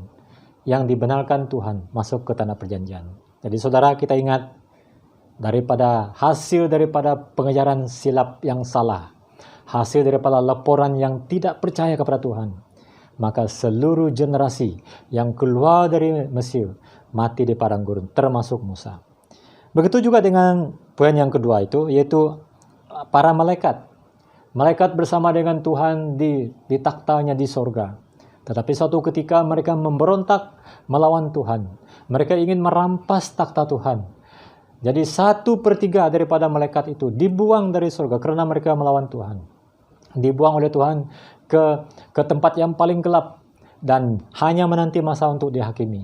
yang dibenarkan Tuhan masuk ke tanah perjanjian. Jadi saudara, kita ingat hasil daripada pengajaran silap yang salah, hasil daripada laporan yang tidak percaya kepada Tuhan, maka seluruh generasi yang keluar dari Mesir mati di padang gurun, termasuk Musa. Begitu juga dengan poin yang kedua itu, yaitu para malaikat. Malaikat bersama dengan Tuhan di takhtanya di sorga. Tetapi suatu ketika mereka memberontak melawan Tuhan. Mereka ingin merampas takhta Tuhan. Jadi 1/3 daripada malaikat itu dibuang dari surga karena mereka melawan Tuhan. Dibuang oleh Tuhan ke tempat yang paling gelap dan hanya menanti masa untuk dihakimi.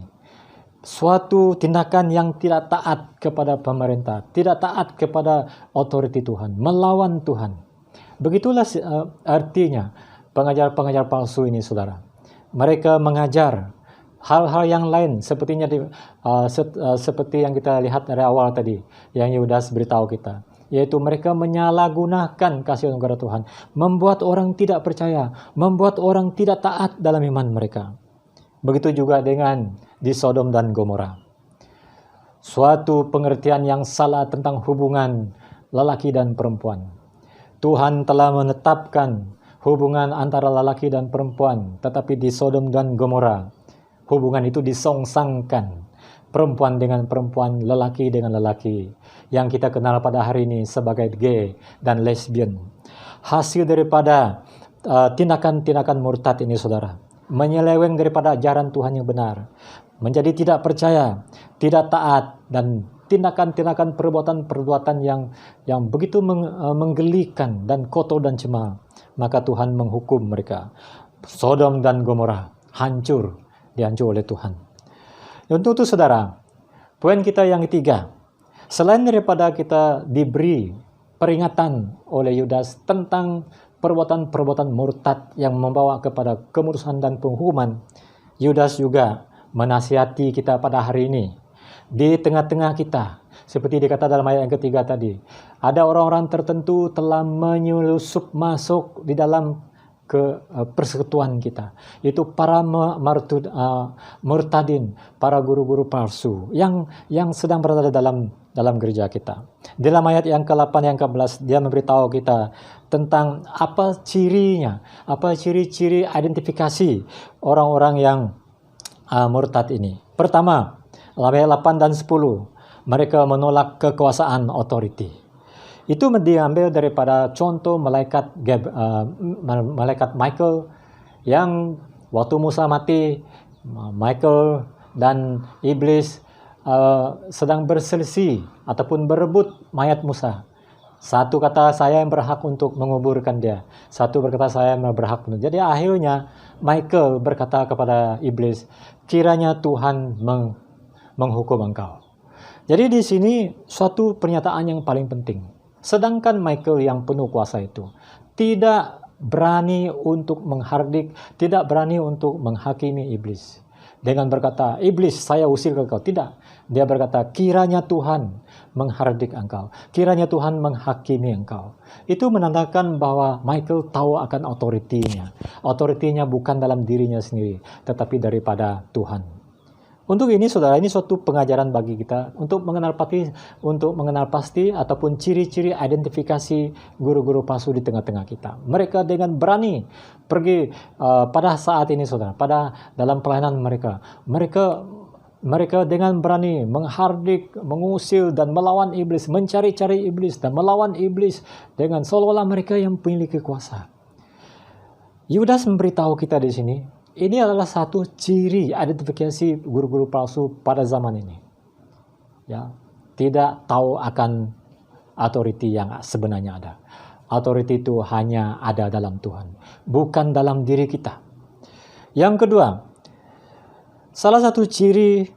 Suatu tindakan yang tidak taat kepada pemerintah, tidak taat kepada otoriti Tuhan, melawan Tuhan. Begitulah artinya pengajar-pengajar palsu ini, saudara. Mereka mengajar hal-hal yang lain seperti yang kita lihat dari awal tadi, yang Yudas beritahu kita, yaitu mereka menyalahgunakan kasih anugerah Tuhan, membuat orang tidak percaya, membuat orang tidak taat dalam iman mereka. Begitu juga dengan di Sodom dan Gomora. Suatu pengertian yang salah tentang hubungan lelaki dan perempuan. Tuhan telah menetapkan hubungan antara lelaki dan perempuan, tetapi di Sodom dan Gomora hubungan itu disongsangkan. Perempuan dengan perempuan, lelaki dengan lelaki, yang kita kenal pada hari ini sebagai gay dan lesbian. Hasil daripada tindakan-tindakan murtad ini, saudara, menyeleweng daripada ajaran Tuhan yang benar, menjadi tidak percaya, tidak taat, dan tindakan-tindakan perbuatan-perbuatan yang begitu menggelikan dan kotor dan cemar. Maka Tuhan menghukum mereka. Sodom dan Gomora dihancur oleh Tuhan. Untuk itu, saudara, poin kita yang ketiga, selain daripada kita diberi peringatan oleh Yudas tentang perbuatan-perbuatan murtad yang membawa kepada kemurusan dan penghukuman, Yudas juga menasihati kita pada hari ini. Di tengah-tengah kita, seperti dikata dalam ayat yang ketiga tadi, ada orang-orang tertentu telah menyelusup masuk di dalam ke persekutuan kita. Itu para murtadin, para guru-guru palsu yang sedang berada dalam gereja kita. Dalam ayat yang ke-8 yang ke-11 dia memberitahu kita tentang apa cirinya, apa ciri-ciri identifikasi orang-orang yang murtad ini. Pertama, ayat 8 dan 10, mereka menolak kekuasaan otoriti. Itu diambil daripada contoh malaikat Michael yang waktu Musa mati, Michael dan iblis sedang berselisih ataupun berebut mayat Musa. Satu kata, saya yang berhak untuk menguburkan dia. Satu berkata, saya yang berhak untuk. Jadi akhirnya Michael berkata kepada iblis, kiranya Tuhan menghukum engkau. Jadi di sini suatu pernyataan yang paling penting. Sedangkan Michael yang penuh kuasa itu tidak berani untuk menghardik, tidak berani untuk menghakimi iblis. Dengan berkata, iblis saya usir ke kau. Tidak. Dia berkata, kiranya Tuhan menghardik engkau. Kiranya Tuhan menghakimi engkau. Itu menandakan bahwa Michael tahu akan otoritinya. Otoritinya bukan dalam dirinya sendiri, tetapi daripada Tuhan. Untuk ini saudara, ini suatu pengajaran bagi kita untuk mengenal pasti ataupun ciri-ciri identifikasi guru-guru palsu di tengah-tengah kita. Mereka dengan berani pergi pada saat ini saudara, pada dalam pelayanan mereka dengan berani menghardik, mengusir dan melawan iblis, mencari-cari iblis dan melawan iblis dengan seolah-olah mereka yang memiliki kuasa. Yudas memberitahu kita di sini, ini adalah satu ciri identifikasi guru-guru palsu pada zaman ini. Ya, tidak tahu akan authority yang sebenarnya ada. Authority itu hanya ada dalam Tuhan, bukan dalam diri kita. Yang kedua, salah satu ciri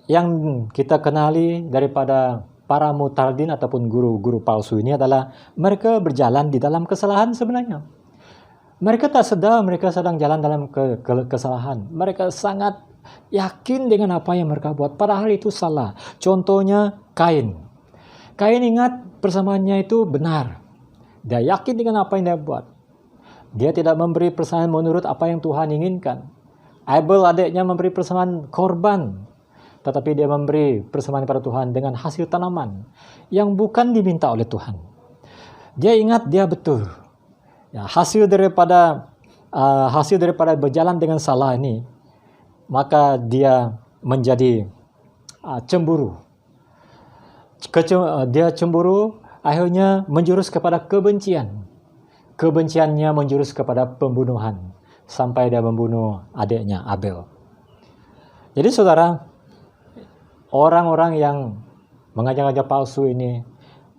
yang kita kenali daripada para mutardin ataupun guru-guru palsu ini adalah mereka berjalan di dalam kesalahan sebenarnya. Mereka tak sedar mereka sedang jalan dalam kesalahan. Mereka sangat yakin dengan apa yang mereka buat, padahal itu salah. Contohnya Kain. Kain ingat persamaannya itu benar. Dia yakin dengan apa yang dia buat. Dia tidak memberi persembahan menurut apa yang Tuhan inginkan. Abel adiknya memberi persembahan korban, tetapi dia memberi persembahan pada Tuhan dengan hasil tanaman yang bukan diminta oleh Tuhan. Dia ingat dia betul. Ya, hasil daripada berjalan dengan salah ini, maka dia menjadi cemburu. Dia cemburu, akhirnya menjurus kepada kebencian. Kebenciannya menjurus kepada pembunuhan, sampai dia membunuh adiknya Abel. Jadi saudara, orang-orang yang mengajar-ajar palsu ini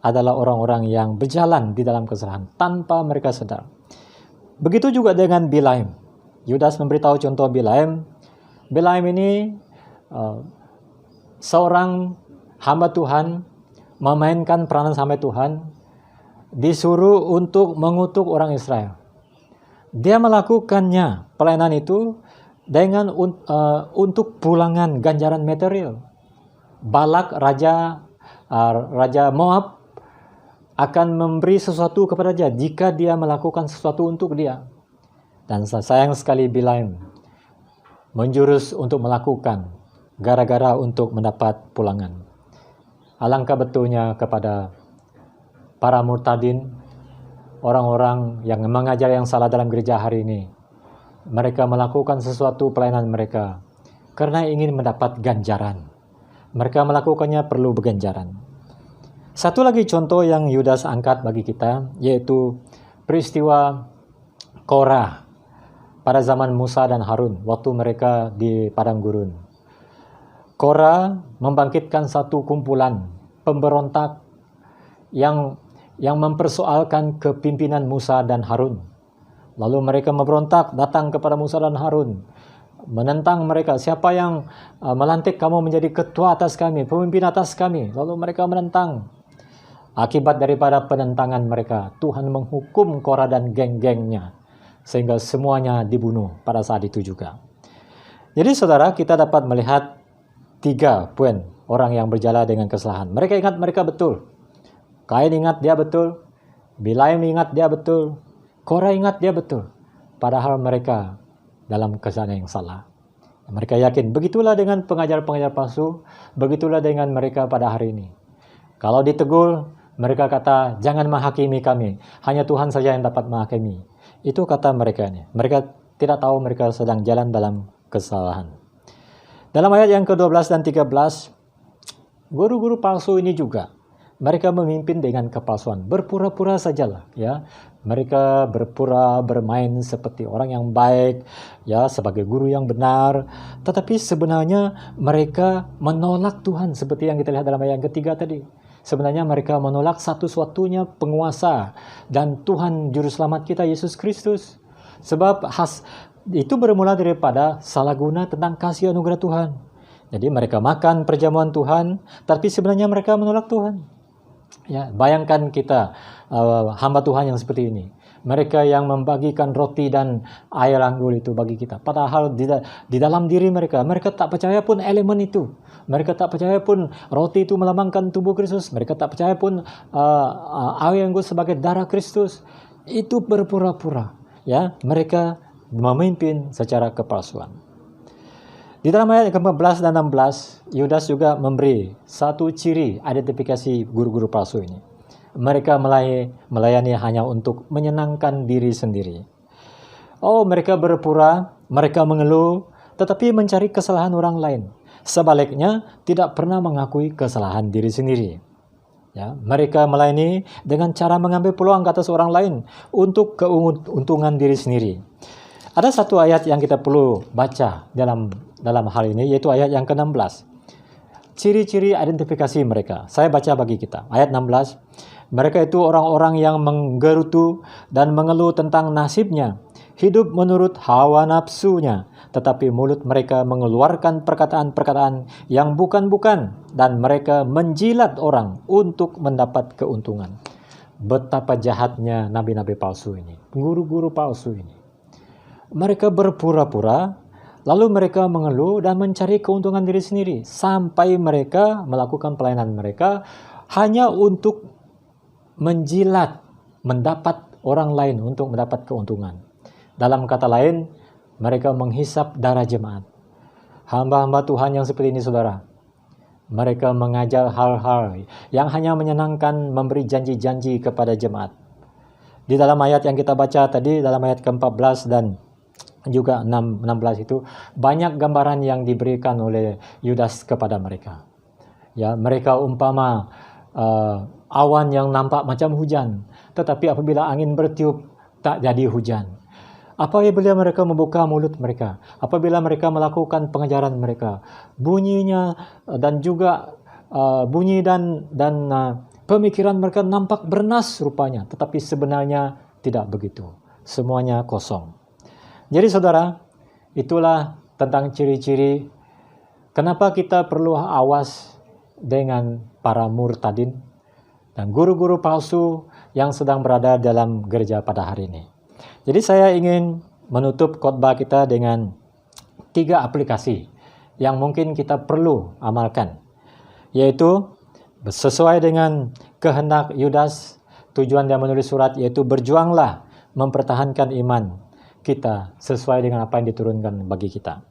adalah orang-orang yang berjalan di dalam kesalahan tanpa mereka sadar. Begitu juga dengan Bilaim. Yudas memberitahu contoh Bilaim. Bilaim ini seorang hamba Tuhan, memainkan peranan hamba Tuhan, disuruh untuk mengutuk orang Israel. Dia melakukannya pelayanan itu dengan untuk pulangan ganjaran material. Balak raja Moab akan memberi sesuatu kepada dia jika dia melakukan sesuatu untuk dia. Dan sayang sekali Bilaim menjurus untuk melakukan gara-gara untuk mendapat pulangan. Alangkah betulnya kepada para murtadin, orang-orang yang mengajar yang salah dalam gereja hari ini. Mereka melakukan sesuatu pelayanan mereka karena ingin mendapat ganjaran. Mereka melakukannya perlu berganjaran. Satu lagi contoh yang Yudas angkat bagi kita, yaitu peristiwa Korah pada zaman Musa dan Harun, waktu mereka di padang gurun. Korah membangkitkan satu kumpulan pemberontak yang mempersoalkan kepimpinan Musa dan Harun. Lalu mereka memberontak, datang kepada Musa dan Harun, menentang mereka, siapa yang melantik kamu menjadi ketua atas kami, pemimpin atas kami. Lalu mereka menentang. Akibat daripada penentangan mereka, Tuhan menghukum Korah dan geng-gengnya, sehingga semuanya dibunuh pada saat itu juga. Jadi saudara, kita dapat melihat 3 poin orang yang berjalan dengan kesalahan. Mereka ingat mereka betul. Kain ingat dia betul. Bilaim ingat dia betul. Korah ingat dia betul. Padahal mereka dalam kesalahan yang salah. Mereka yakin. Begitulah dengan pengajar-pengajar palsu. Begitulah dengan mereka pada hari ini. Kalau ditegur, mereka kata, jangan menghakimi kami. Hanya Tuhan saja yang dapat menghakimi. Itu kata mereka ini. Mereka tidak tahu mereka sedang jalan dalam kesalahan. Dalam ayat yang ke-12 dan 13, guru-guru palsu ini juga, mereka memimpin dengan kepalsuan. Berpura-pura sajalah, ya. Mereka berpura bermain seperti orang yang baik, ya, sebagai guru yang benar. Tetapi sebenarnya mereka menolak Tuhan, seperti yang kita lihat dalam ayat yang ketiga tadi. Sebenarnya mereka menolak satu-satunya penguasa dan Tuhan Juru Selamat kita, Yesus Kristus. Sebab itu bermula daripada salah guna tentang kasih anugerah Tuhan. Jadi mereka makan perjamuan Tuhan, tapi sebenarnya mereka menolak Tuhan. Ya, bayangkan kita hamba Tuhan yang seperti ini. Mereka yang membagikan roti dan air anggur itu bagi kita. Padahal di dalam diri mereka tak percaya pun elemen itu. Mereka tak percaya pun roti itu melambangkan tubuh Kristus. Mereka tak percaya pun air anggur sebagai darah Kristus. Itu berpura-pura. Ya, mereka memimpin secara kepalsuan. Di dalam ayat ke-14 dan 16, Yudas juga memberi satu ciri identifikasi guru-guru palsu ini. Mereka melayani hanya untuk menyenangkan diri sendiri. Mereka berpura, mereka mengeluh, tetapi mencari kesalahan orang lain. Sebaliknya, tidak pernah mengakui kesalahan diri sendiri. Ya, mereka melayani dengan cara mengambil peluang ke atas orang lain untuk keuntungan diri sendiri. Ada satu ayat yang kita perlu baca dalam hal ini, yaitu ayat yang ke-16. Ciri-ciri identifikasi mereka. Saya baca bagi kita. Ayat 16. Mereka itu orang-orang yang menggerutu dan mengeluh tentang nasibnya. Hidup menurut hawa nafsunya. Tetapi mulut mereka mengeluarkan perkataan-perkataan yang bukan-bukan. Dan mereka menjilat orang untuk mendapat keuntungan. Betapa jahatnya nabi-nabi palsu ini. Guru-guru palsu ini. Mereka berpura-pura, lalu mereka mengeluh dan mencari keuntungan diri sendiri. Sampai mereka melakukan pelayanan mereka hanya untuk menjilat, mendapat orang lain untuk mendapat keuntungan. Dalam kata lain, mereka menghisap darah jemaat. Hamba-hamba Tuhan yang seperti ini, saudara, mereka mengajar hal-hal yang hanya menyenangkan, memberi janji-janji kepada jemaat. Di dalam ayat yang kita baca tadi, dalam ayat ke-14 dan juga 16 itu, banyak gambaran yang diberikan oleh Yudas kepada mereka. Ya, mereka umpama awan yang nampak macam hujan, tetapi apabila angin bertiup tak jadi hujan. Apabila mereka membuka mulut mereka, apabila mereka melakukan pengajaran mereka, bunyinya dan juga bunyi dan pemikiran mereka nampak bernas rupanya, tetapi sebenarnya tidak begitu. Semuanya kosong. Jadi saudara, itulah tentang ciri-ciri kenapa kita perlu awas dengan para murtadin dan guru-guru palsu yang sedang berada dalam gereja pada hari ini. Jadi saya ingin menutup khotbah kita dengan 3 aplikasi yang mungkin kita perlu amalkan. Yaitu sesuai dengan kehendak Yudas, tujuan dia menulis surat yaitu berjuanglah mempertahankan iman kita sesuai dengan apa yang diturunkan bagi kita.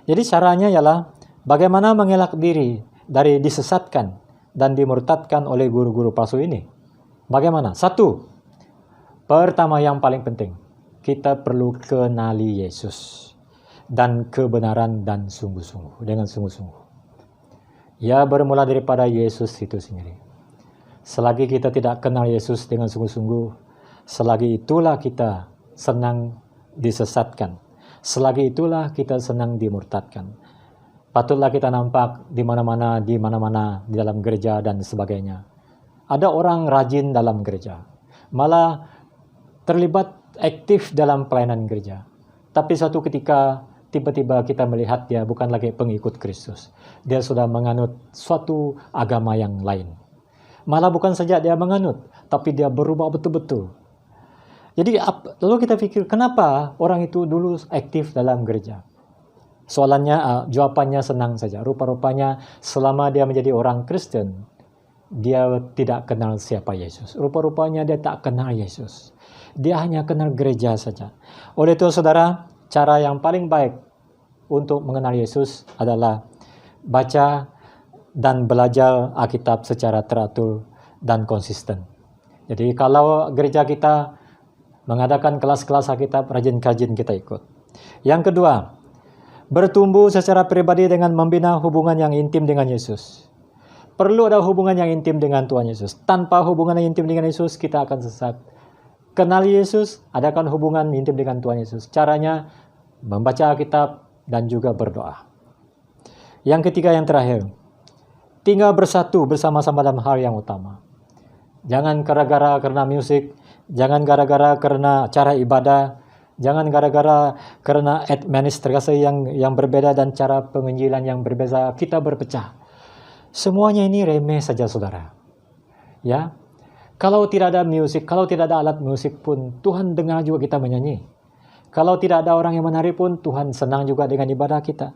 Jadi caranya ialah bagaimana mengelak diri dari disesatkan dan dimurtadkan oleh guru-guru palsu ini. Bagaimana? 1. Pertama yang paling penting, kita perlu kenali Yesus dan kebenaran dan sungguh-sungguh, dengan sungguh-sungguh. Ya, bermula daripada Yesus itu sendiri. Selagi kita tidak kenal Yesus dengan sungguh-sungguh, selagi itulah kita senang disesatkan. Selagi itulah kita senang dimurtadkan. Patutlah kita nampak di mana-mana di dalam gereja dan sebagainya. Ada orang rajin dalam gereja, malah terlibat aktif dalam pelayanan gereja. Tapi suatu ketika tiba-tiba kita melihat dia bukan lagi pengikut Kristus. Dia sudah menganut suatu agama yang lain. Malah bukan saja dia menganut, tapi dia berubah betul-betul. Jadi lalu kita pikir kenapa orang itu dulu aktif dalam gereja? Jawabannya senang saja. Rupa-rupanya selama dia menjadi orang Kristen, dia tidak kenal siapa Yesus. Rupa-rupanya dia tak kenal Yesus. Dia hanya kenal gereja saja. Oleh itu saudara, cara yang paling baik untuk mengenal Yesus adalah baca dan belajar Alkitab secara teratur dan konsisten. Jadi kalau gereja kita mengadakan kelas-kelas Alkitab, rajin-rajin kita ikut. Yang kedua, bertumbuh secara pribadi dengan membina hubungan yang intim dengan Yesus. Perlu ada hubungan yang intim dengan Tuhan Yesus. Tanpa hubungan yang intim dengan Yesus, kita akan sesat. Kenali Yesus, adakan hubungan intim dengan Tuhan Yesus. Caranya, membaca Alkitab dan juga berdoa. Yang ketiga, yang terakhir, tinggal bersatu bersama-sama dalam hal yang utama. Jangan gara-gara karena musik, jangan gara-gara karena cara ibadah, jangan gara-gara karena administrasi yang berbeda dan cara penginjilan yang berbeda, kita berpecah. Semuanya ini remeh saja saudara. Ya, Kalau tidak ada musik, kalau tidak ada alat musik pun, Tuhan dengar juga kita menyanyi. Kalau tidak ada orang yang menari pun, Tuhan senang juga dengan ibadah kita.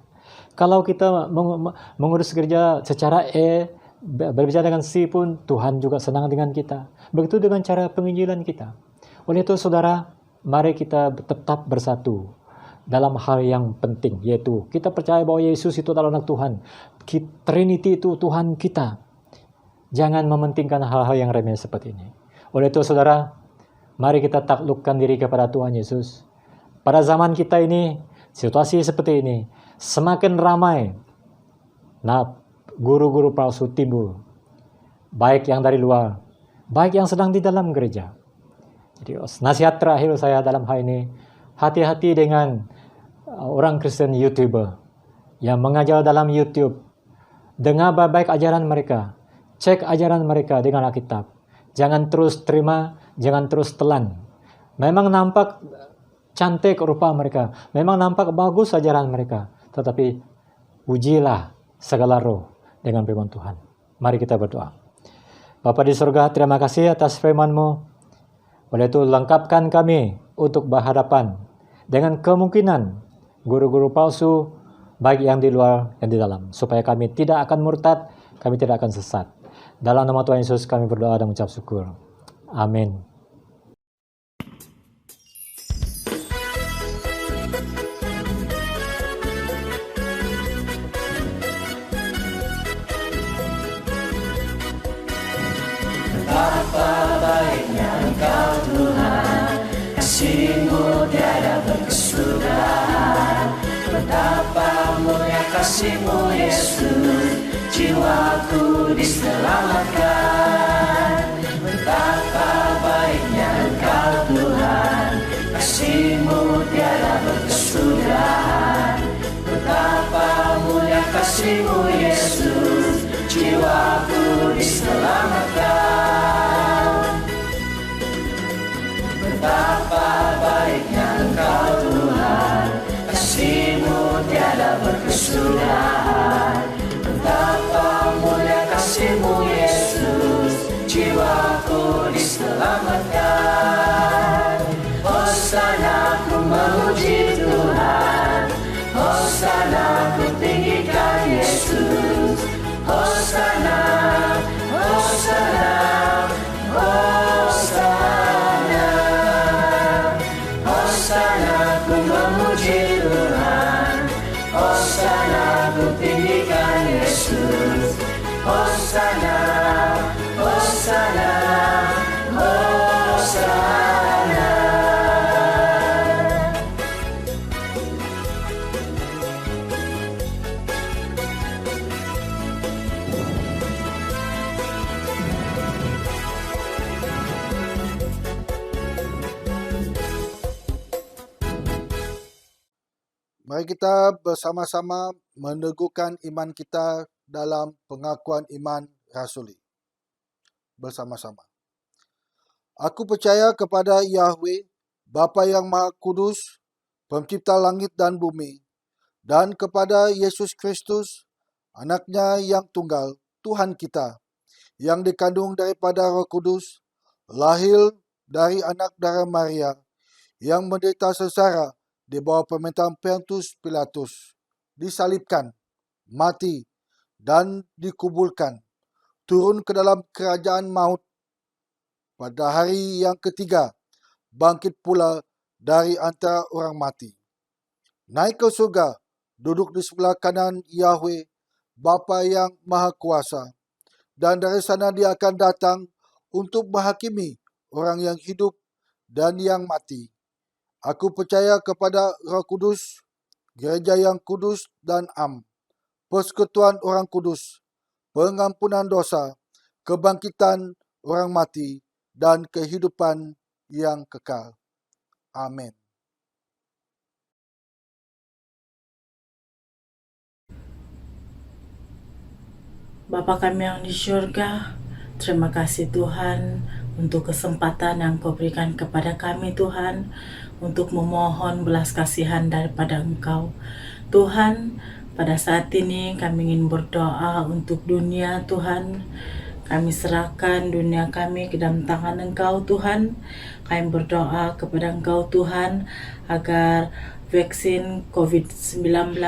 Kalau kita mengurus gereja secara berbicara dengan C pun, Tuhan juga senang dengan kita. Begitu dengan cara penginjilan kita. Oleh itu saudara, mari kita tetap bersatu dalam hal yang penting, yaitu kita percaya bahwa Yesus itu adalah anak Tuhan. Trinity itu Tuhan kita. Jangan mementingkan hal-hal yang remeh seperti ini. Oleh itu saudara, mari kita taklukkan diri kepada Tuhan Yesus. Pada zaman kita ini, situasi seperti ini, semakin ramai guru-guru palsu timbul. Baik yang dari luar, baik yang sedang di dalam gereja. Jadi nasihat terakhir saya dalam hal ini, hati-hati dengan orang Kristen YouTuber yang mengajar dalam YouTube. Dengar baik-baik ajaran mereka. Cek ajaran mereka dengan Alkitab. Jangan terus terima, jangan terus telan. Memang nampak cantik rupa mereka. Memang nampak bagus ajaran mereka. Tetapi ujilah segala roh dengan firman Tuhan. Mari kita berdoa. Bapa di surga, terima kasih atas firman-Mu. Oleh itu lengkapkan kami untuk berhadapan dengan kemungkinan guru-guru palsu, baik yang di luar yang di dalam, supaya kami tidak akan murtad, kami tidak akan sesat. Dalam nama Tuhan Yesus kami berdoa dan mengucap syukur. Amin. Betapa baiknya Engkau Tuhan, kasih-Mu tiada berkesudahan. Betapa mulia kasih-Mu Yesus, jiwaku diselamatkan. Betapa baiknya Engkau Tuhan, kasih-Mu tiada berkesudahan. Betapa mulia kasih-Mu Yesus, jiwaku diselamatkan. Betapa baiknya Engkau Tuhan, kasih-Mu tiada berkesudahan. Betapa mulia kasih-Mu Yesus, jiwaku diselamatkan. Hosana ku memuji Tuhan, Hosana ku tinggikan Yesus. Hosana, Hosana, Hosana. Hosana ku memuji Tuhan, Hosana ku tinggikan Yesus. Hosana, Hosana, Hosana. Mari kita bersama-sama meneguhkan iman kita dalam pengakuan iman rasuli. Bersama-sama. Aku percaya kepada Yahweh, Bapa yang Maha Kudus, Pencipta langit dan bumi, dan kepada Yesus Kristus, Anak-Nya yang tunggal, Tuhan kita, yang dikandung daripada Roh Kudus, lahir dari anak darah Maria, yang menderita sengsara di bawah pemerintahan Pontius Pilatus, disalibkan, mati, dan dikuburkan, turun ke dalam kerajaan maut. Pada hari yang ketiga, bangkit pula dari antara orang mati. Naik ke surga, duduk di sebelah kanan Yahweh, Bapa yang Maha Kuasa. Dan dari sana dia akan datang untuk menghakimi orang yang hidup dan yang mati. Aku percaya kepada Roh Kudus, gereja yang kudus dan am, persekutuan orang kudus, pengampunan dosa, kebangkitan orang mati, dan kehidupan yang kekal. Amin. Bapa kami yang di surga, terima kasih Tuhan untuk kesempatan yang Kau berikan kepada kami Tuhan, untuk memohon belas kasihan daripada Engkau. Tuhan, pada saat ini kami ingin berdoa untuk dunia Tuhan. Kami serahkan dunia kami ke dalam tangan Engkau Tuhan. Kami berdoa kepada Engkau Tuhan agar vaksin COVID-19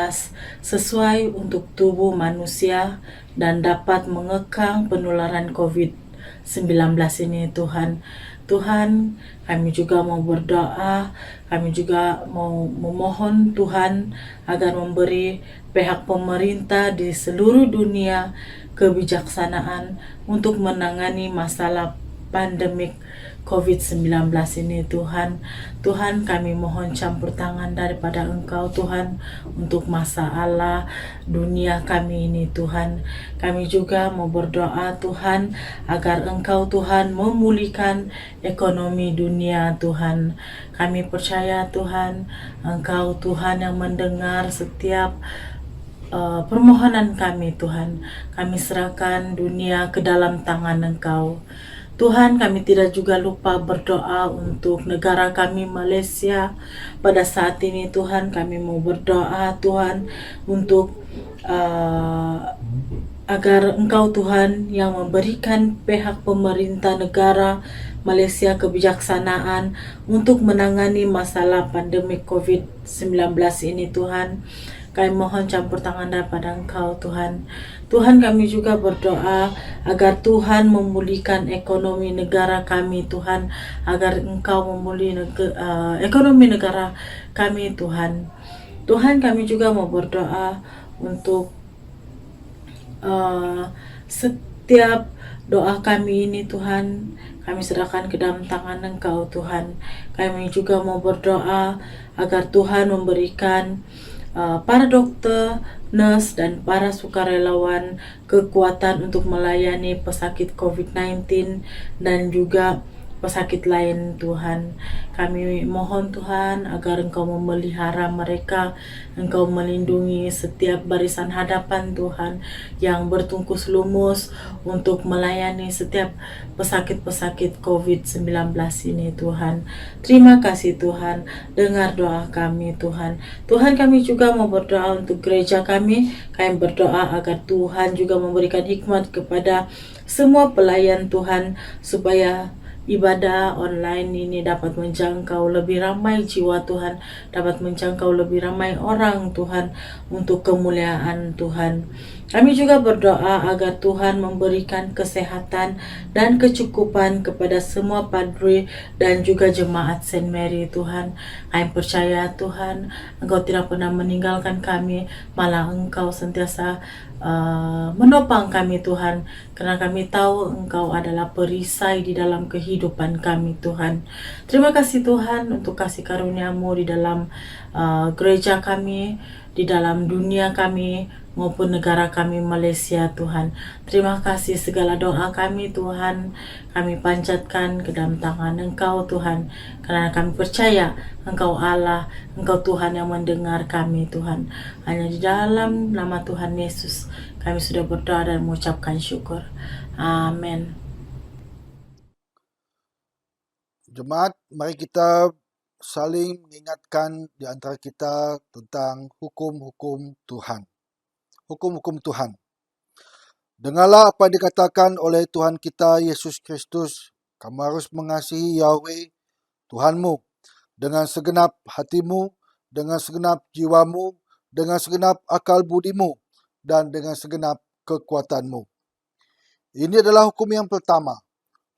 sesuai untuk tubuh manusia dan dapat mengekang penularan COVID-19 ini Tuhan. Tuhan, kami juga mau berdoa, kami juga mau memohon Tuhan agar memberi pihak pemerintah di seluruh dunia kebijaksanaan untuk menangani masalah pandemik COVID-19 ini Tuhan. Tuhan, kami mohon campur tangan daripada Engkau Tuhan untuk masalah dunia kami ini Tuhan. Kami juga mau berdoa Tuhan agar Engkau Tuhan memulihkan ekonomi dunia Tuhan. Kami percaya Tuhan, Engkau Tuhan yang mendengar setiap permohonan kami Tuhan. Kami serahkan dunia ke dalam tangan Engkau. Tuhan, kami tidak juga lupa berdoa untuk negara kami Malaysia. Pada saat ini Tuhan, kami mau berdoa Tuhan untuk agar Engkau Tuhan yang memberikan pihak pemerintah negara Malaysia kebijaksanaan untuk menangani masalah pandemik COVID-19 ini Tuhan. Kami mohon campur tangan daripada Engkau Tuhan. Tuhan, kami juga berdoa agar Tuhan memulihkan ekonomi negara kami Tuhan, agar Engkau memulihkan ekonomi negara kami Tuhan. Tuhan, kami juga mau berdoa untuk setiap doa kami ini Tuhan, kami serahkan ke dalam tangan Engkau Tuhan. Kami juga mau berdoa agar Tuhan memberikan para dokter, nurse dan para sukarelawan kekuatan untuk melayani pesakit COVID-19 dan juga pesakit lain Tuhan. Kami mohon Tuhan agar Engkau memelihara mereka, Engkau melindungi setiap barisan hadapan Tuhan yang bertungkus lumus untuk melayani setiap pesakit-pesakit COVID-19 ini Tuhan. Terima kasih Tuhan, dengar doa kami Tuhan. Tuhan, kami juga mau berdoa untuk gereja kami. Kami berdoa agar Tuhan juga memberikan hikmat kepada semua pelayan Tuhan supaya ibadah online ini dapat menjangkau lebih ramai jiwa Tuhan, dapat menjangkau lebih ramai orang Tuhan untuk kemuliaan Tuhan. Kami juga berdoa agar Tuhan memberikan kesehatan dan kecukupan kepada semua padri dan juga jemaat Saint Mary Tuhan. Kami percaya Tuhan, Engkau tidak pernah meninggalkan kami, malah Engkau sentiasa menopang kami Tuhan, karena kami tahu Engkau adalah perisai di dalam kehidupan kami Tuhan. Terima kasih Tuhan untuk kasih karunia-Mu di dalam gereja kami, di dalam dunia kami maupun negara kami Malaysia Tuhan. Terima kasih, segala doa kami Tuhan kami panjatkan ke dalam tangan Engkau Tuhan, karena kami percaya Engkau Allah, Engkau Tuhan yang mendengar kami Tuhan. Hanya di dalam nama Tuhan Yesus kami sudah berdoa dan mengucapkan syukur. Amin. Jemaat, mari kita saling mengingatkan di antara kita tentang hukum-hukum Tuhan. Hukum-hukum Tuhan. Dengarlah apa yang dikatakan oleh Tuhan kita Yesus Kristus. Kamu harus mengasihi Yahweh Tuhanmu dengan segenap hatimu, dengan segenap jiwamu, dengan segenap akal budimu, dan dengan segenap kekuatanmu. Ini adalah hukum yang pertama.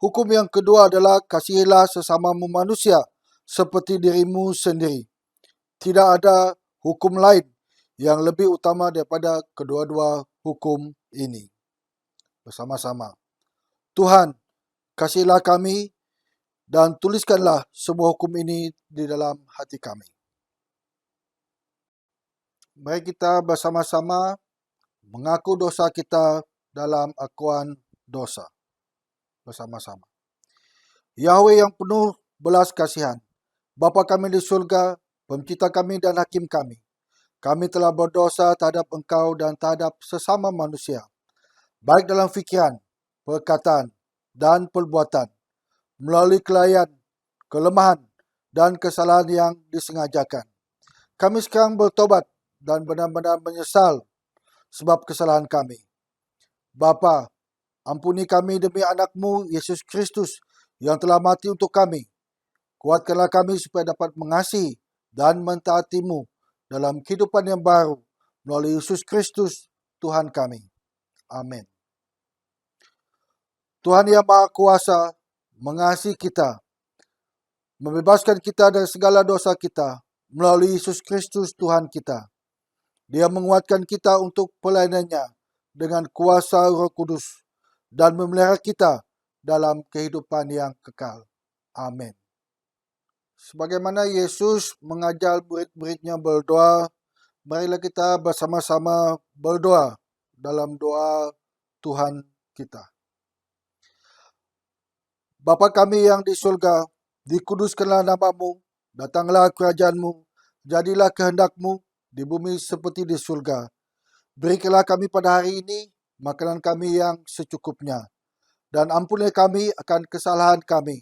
Hukum yang kedua adalah kasihilah sesamamu manusia seperti dirimu sendiri. Tidak ada hukum lain yang lebih utama daripada kedua-dua hukum ini. Bersama-sama. Tuhan, kasihilah kami dan tuliskanlah semua hukum ini di dalam hati kami. Mari kita bersama-sama mengaku dosa kita dalam akuan dosa. Bersama-sama. Yahweh yang penuh belas kasihan, Bapa kami di surga, pencipta kami dan hakim kami. Kami telah berdosa terhadap Engkau dan terhadap sesama manusia, baik dalam fikiran, perkataan, dan perbuatan, melalui kelalaian, kelemahan, dan kesalahan yang disengajakan. Kami sekarang bertobat dan benar-benar menyesal sebab kesalahan kami. Bapa, Ampuni kami demi anak-Mu, Yesus Kristus, yang telah mati untuk kami. Kuatkanlah kami supaya dapat mengasihi dan mentaati-Mu dalam kehidupan yang baru melalui Yesus Kristus, Tuhan kami. Amin. Tuhan yang Maha Kuasa mengasihi kita, membebaskan kita dari segala dosa kita melalui Yesus Kristus, Tuhan kita. Dia menguatkan kita untuk pelayanannya dengan kuasa Roh Kudus dan memelihara kita dalam kehidupan yang kekal. Amin. Sebagaimana Yesus mengajar murid-muridnya berdoa, marilah kita bersama-sama berdoa dalam doa Tuhan kita. Bapa kami yang di surga, dikuduskanlah nama-Mu, datanglah kerajaan-Mu, jadilah kehendak-Mu di bumi seperti di surga. Berikanlah kami pada hari ini makanan kami yang secukupnya, dan ampunilah kami akan kesalahan kami,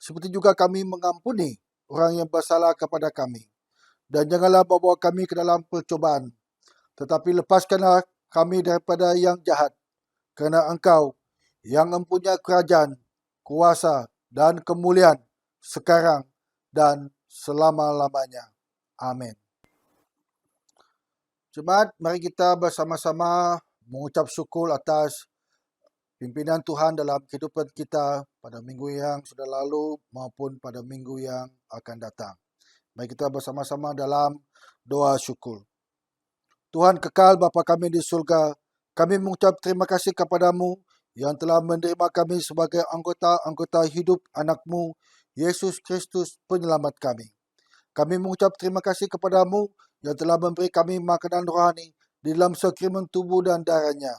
seperti juga kami mengampuni orang yang bersalah kepada kami. Dan janganlah membawa kami ke dalam percobaan, tetapi lepaskanlah kami daripada yang jahat, kerana Engkau yang mempunyai kerajaan, kuasa, dan kemuliaan sekarang dan selama-lamanya. Amin. Jemaat, mari kita bersama-sama mengucap syukur atas pimpinan Tuhan dalam kehidupan kita pada minggu yang sudah lalu maupun pada minggu yang akan datang. Mari kita bersama-sama dalam doa syukur. Tuhan kekal Bapa kami di surga, kami mengucap terima kasih kepadamu yang telah menerima kami sebagai anggota hidup anak-Mu, Yesus Kristus penyelamat kami. Kami mengucap terima kasih kepadamu yang telah memberi kami makanan rohani di dalam sekiriman tubuh dan darahnya.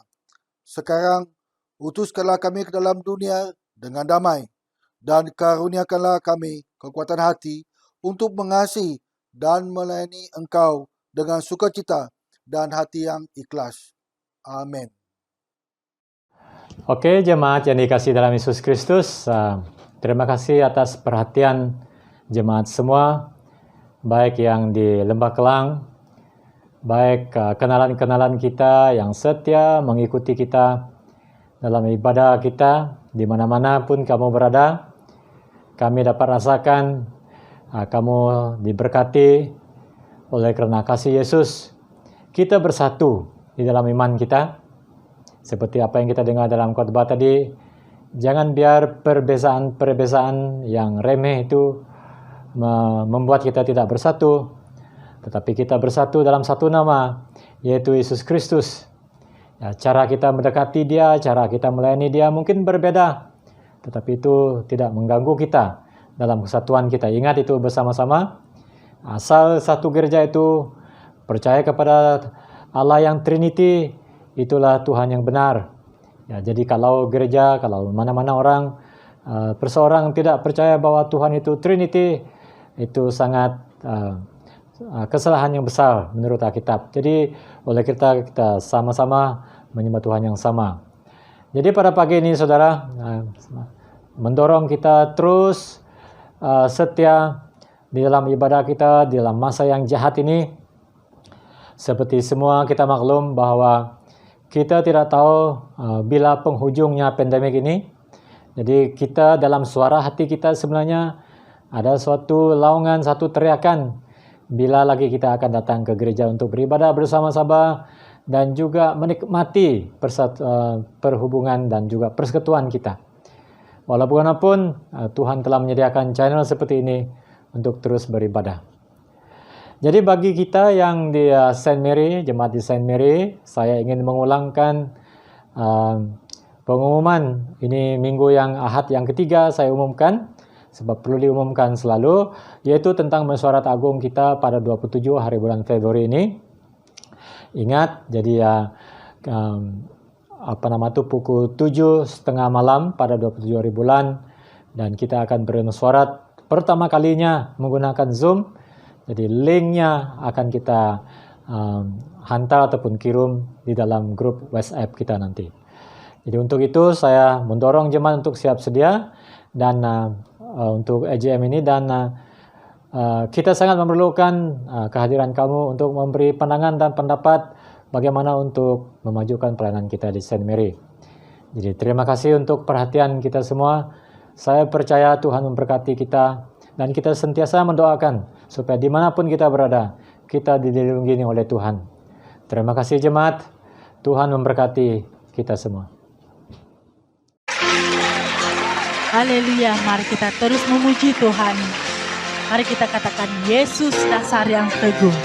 Sekarang, utuskanlah kami ke dalam dunia dengan damai, dan karuniakanlah kami kekuatan hati untuk mengasihi dan melayani Engkau dengan sukacita dan hati yang ikhlas. Amin. Oke, jemaat yang dikasihi dalam Yesus Kristus, terima kasih atas perhatian jemaat semua, baik yang di Lembah Kelang, baik kenalan-kenalan kita yang setia mengikuti kita dalam ibadah kita, di mana-mana pun kamu berada. Kami dapat rasakan kamu diberkati oleh karena kasih Yesus. Kita bersatu di dalam iman kita. Seperti apa yang kita dengar dalam khotbah tadi, jangan biar perbezaan-perbezaan yang remeh itu membuat kita tidak bersatu, tetapi kita bersatu dalam satu nama, yaitu Yesus Kristus. Ya, cara kita mendekati Dia, cara kita melayani Dia mungkin berbeda, tetapi itu tidak mengganggu kita dalam kesatuan kita. Ingat itu bersama-sama, asal satu gereja itu percaya kepada Allah yang Trinity, itulah Tuhan yang benar. Ya, jadi kalau gereja, kalau mana-mana orang, perseorang tidak percaya bahwa Tuhan itu Trinity, itu sangat kesalahan yang besar menurut Alkitab. Jadi oleh kita sama-sama menyembah Tuhan yang sama. Jadi pada pagi ini saudara, mendorong kita terus setia di dalam ibadah kita, di dalam masa yang jahat ini. Seperti semua kita maklum bahwa kita tidak tahu bila penghujungnya pandemik ini. Jadi kita dalam suara hati kita sebenarnya ada suatu laungan, satu teriakan bila lagi kita akan datang ke gereja untuk beribadah bersama-sama dan juga menikmati perhubungan dan juga persekutuan kita. Walaupun Tuhan telah menyediakan channel seperti ini untuk terus beribadah. Jadi bagi kita yang di Saint Mary, jemaat di Saint Mary, saya ingin mengulangkan pengumuman. Ini minggu yang Ahad yang ketiga saya umumkan, sebab perlu diumumkan selalu, yaitu tentang mesyuarat agung kita pada 27 hari bulan Februari ini. Ingat, jadi pukul 7.30 malam pada 27 hari bulan, dan kita akan bermesyuarat pertama kalinya menggunakan Zoom. Jadi linknya akan kita hantar ataupun kirim di dalam grup WhatsApp kita nanti. Jadi untuk itu saya mendorong jemaat untuk siap sedia dan untuk AGM ini, dan kita sangat memerlukan kehadiran kamu untuk memberi pandangan dan pendapat bagaimana untuk memajukan pelayanan kita di Saint Mary. Jadi terima kasih untuk perhatian kita semua. Saya percaya Tuhan memberkati kita dan kita sentiasa mendoakan supaya dimanapun kita berada, kita dilindungi oleh Tuhan. Terima kasih jemaat. Tuhan memberkati kita semua. Haleluya, mari kita terus memuji Tuhan. Mari kita katakan Yesus dasar yang teguh.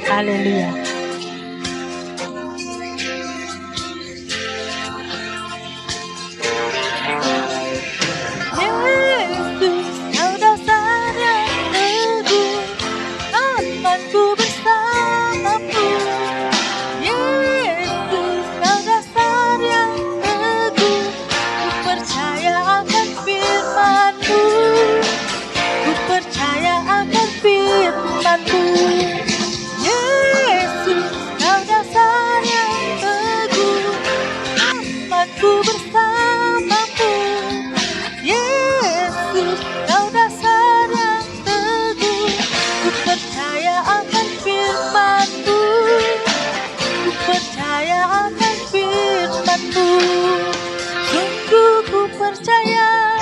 Haleluya. Yesus, kau dasar yang teguh, amanku bersamamu. Yesus, kau dasar yang teguh, ku percaya akan firman-Mu. Ku percaya akan firman-Mu. Yesus, kau dasar yang teguh, amanku bersamamu. Yesus, kau dasar yang teguh, ku percaya akan firman-Mu. Ku percaya akan firman-Mu. Sungguh ku percaya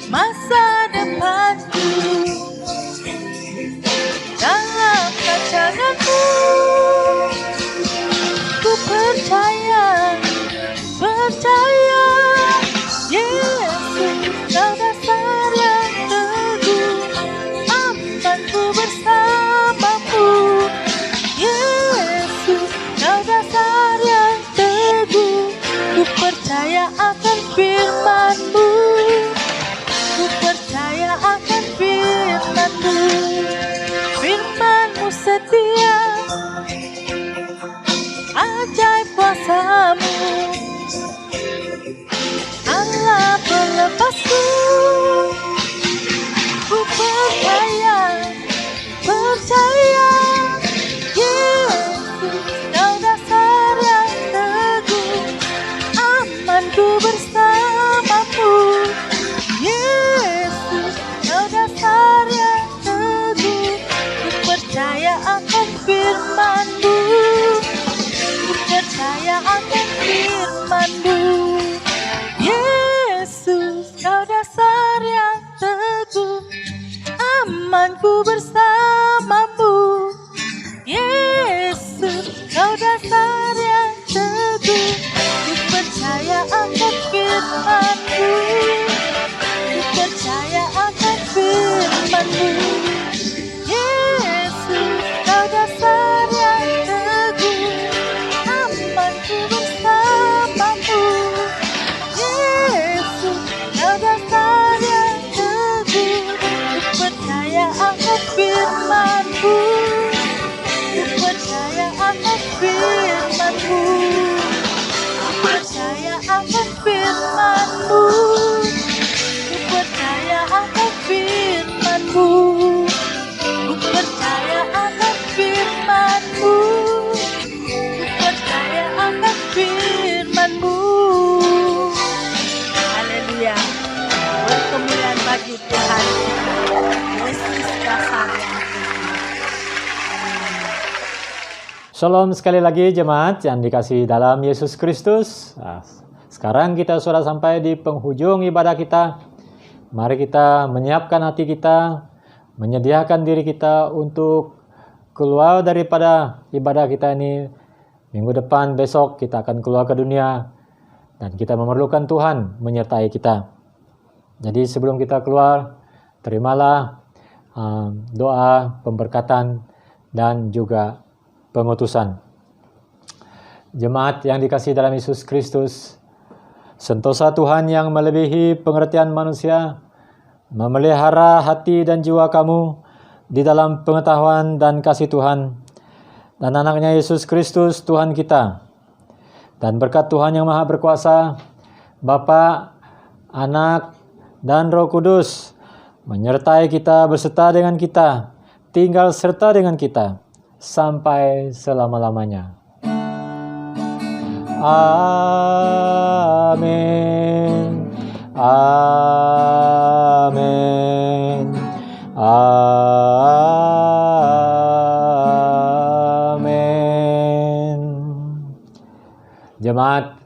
masa depanku dalam rancangan-Mu. Ku percaya, percaya. Yesus, kau dasar yang teguh, amanku bersamamu. Yesus, kau dasar yang teguh, ku percaya akan firman-Mu. Ku percaya akan firman-Mu. Firman-Mu setia, ajaib kuasa-Mu. Allah pelepasku. Ku percaya, percaya. Yesus, kau dasar yang teguh, amanku bersamamu. Yesus, kau dasar yang teguh, ku percaya akan firman-Mu. Ku percaya akan firman-Mu. Yesus, kau dasar yang teguh, amanku bersamamu. Yesus, kau dasar yang teguh, ku percaya akan firman-Mu. Ku percaya akan firman-Mu. Yesus, kau dasar yang teguh, amanku bersamamu. Yesus, kau dasar yang teguh, ku percaya akan firman-Mu. Ku percaya akan firman-Mu. Ku percaya akan firman-Mu. Ku percaya akan firman-Mu. Ku percaya akan firman-Mu. Ku percaya akan firman-Mu. Haleluya. Berkemuliaan bagi Tuhan. Yesus dasar yang teguh. Shalom sekali lagi jemaat yang dikasihi dalam Yesus Kristus. Sekarang kita sudah sampai di penghujung ibadah kita. Mari kita menyiapkan hati kita, menyediakan diri kita untuk keluar daripada ibadah kita ini. Minggu depan, besok kita akan keluar ke dunia dan kita memerlukan Tuhan menyertai kita. Jadi sebelum kita keluar, terimalah doa, pemberkatan, dan juga pengutusan. Jemaat yang dikasihi dalam Yesus Kristus, sentosa Tuhan yang melebihi pengertian manusia, memelihara hati dan jiwa kamu di dalam pengetahuan dan kasih Tuhan, dan anaknya Yesus Kristus Tuhan kita. Dan berkat Tuhan yang Maha Berkuasa, Bapa, Anak, dan Roh Kudus, menyertai kita, berserta dengan kita, tinggal serta dengan kita, sampai selama-lamanya. Amin. Amin. Amin. Jemaat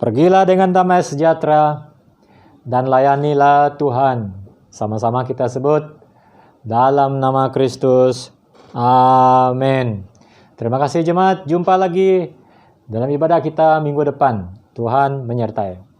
Pergilah dengan damai sejahtera dan layanilah Tuhan. Sama-sama kita sebut dalam nama Kristus. Amin. Terima kasih jemaat. Jumpa lagi dalam ibadah kita minggu depan. Tuhan menyertai.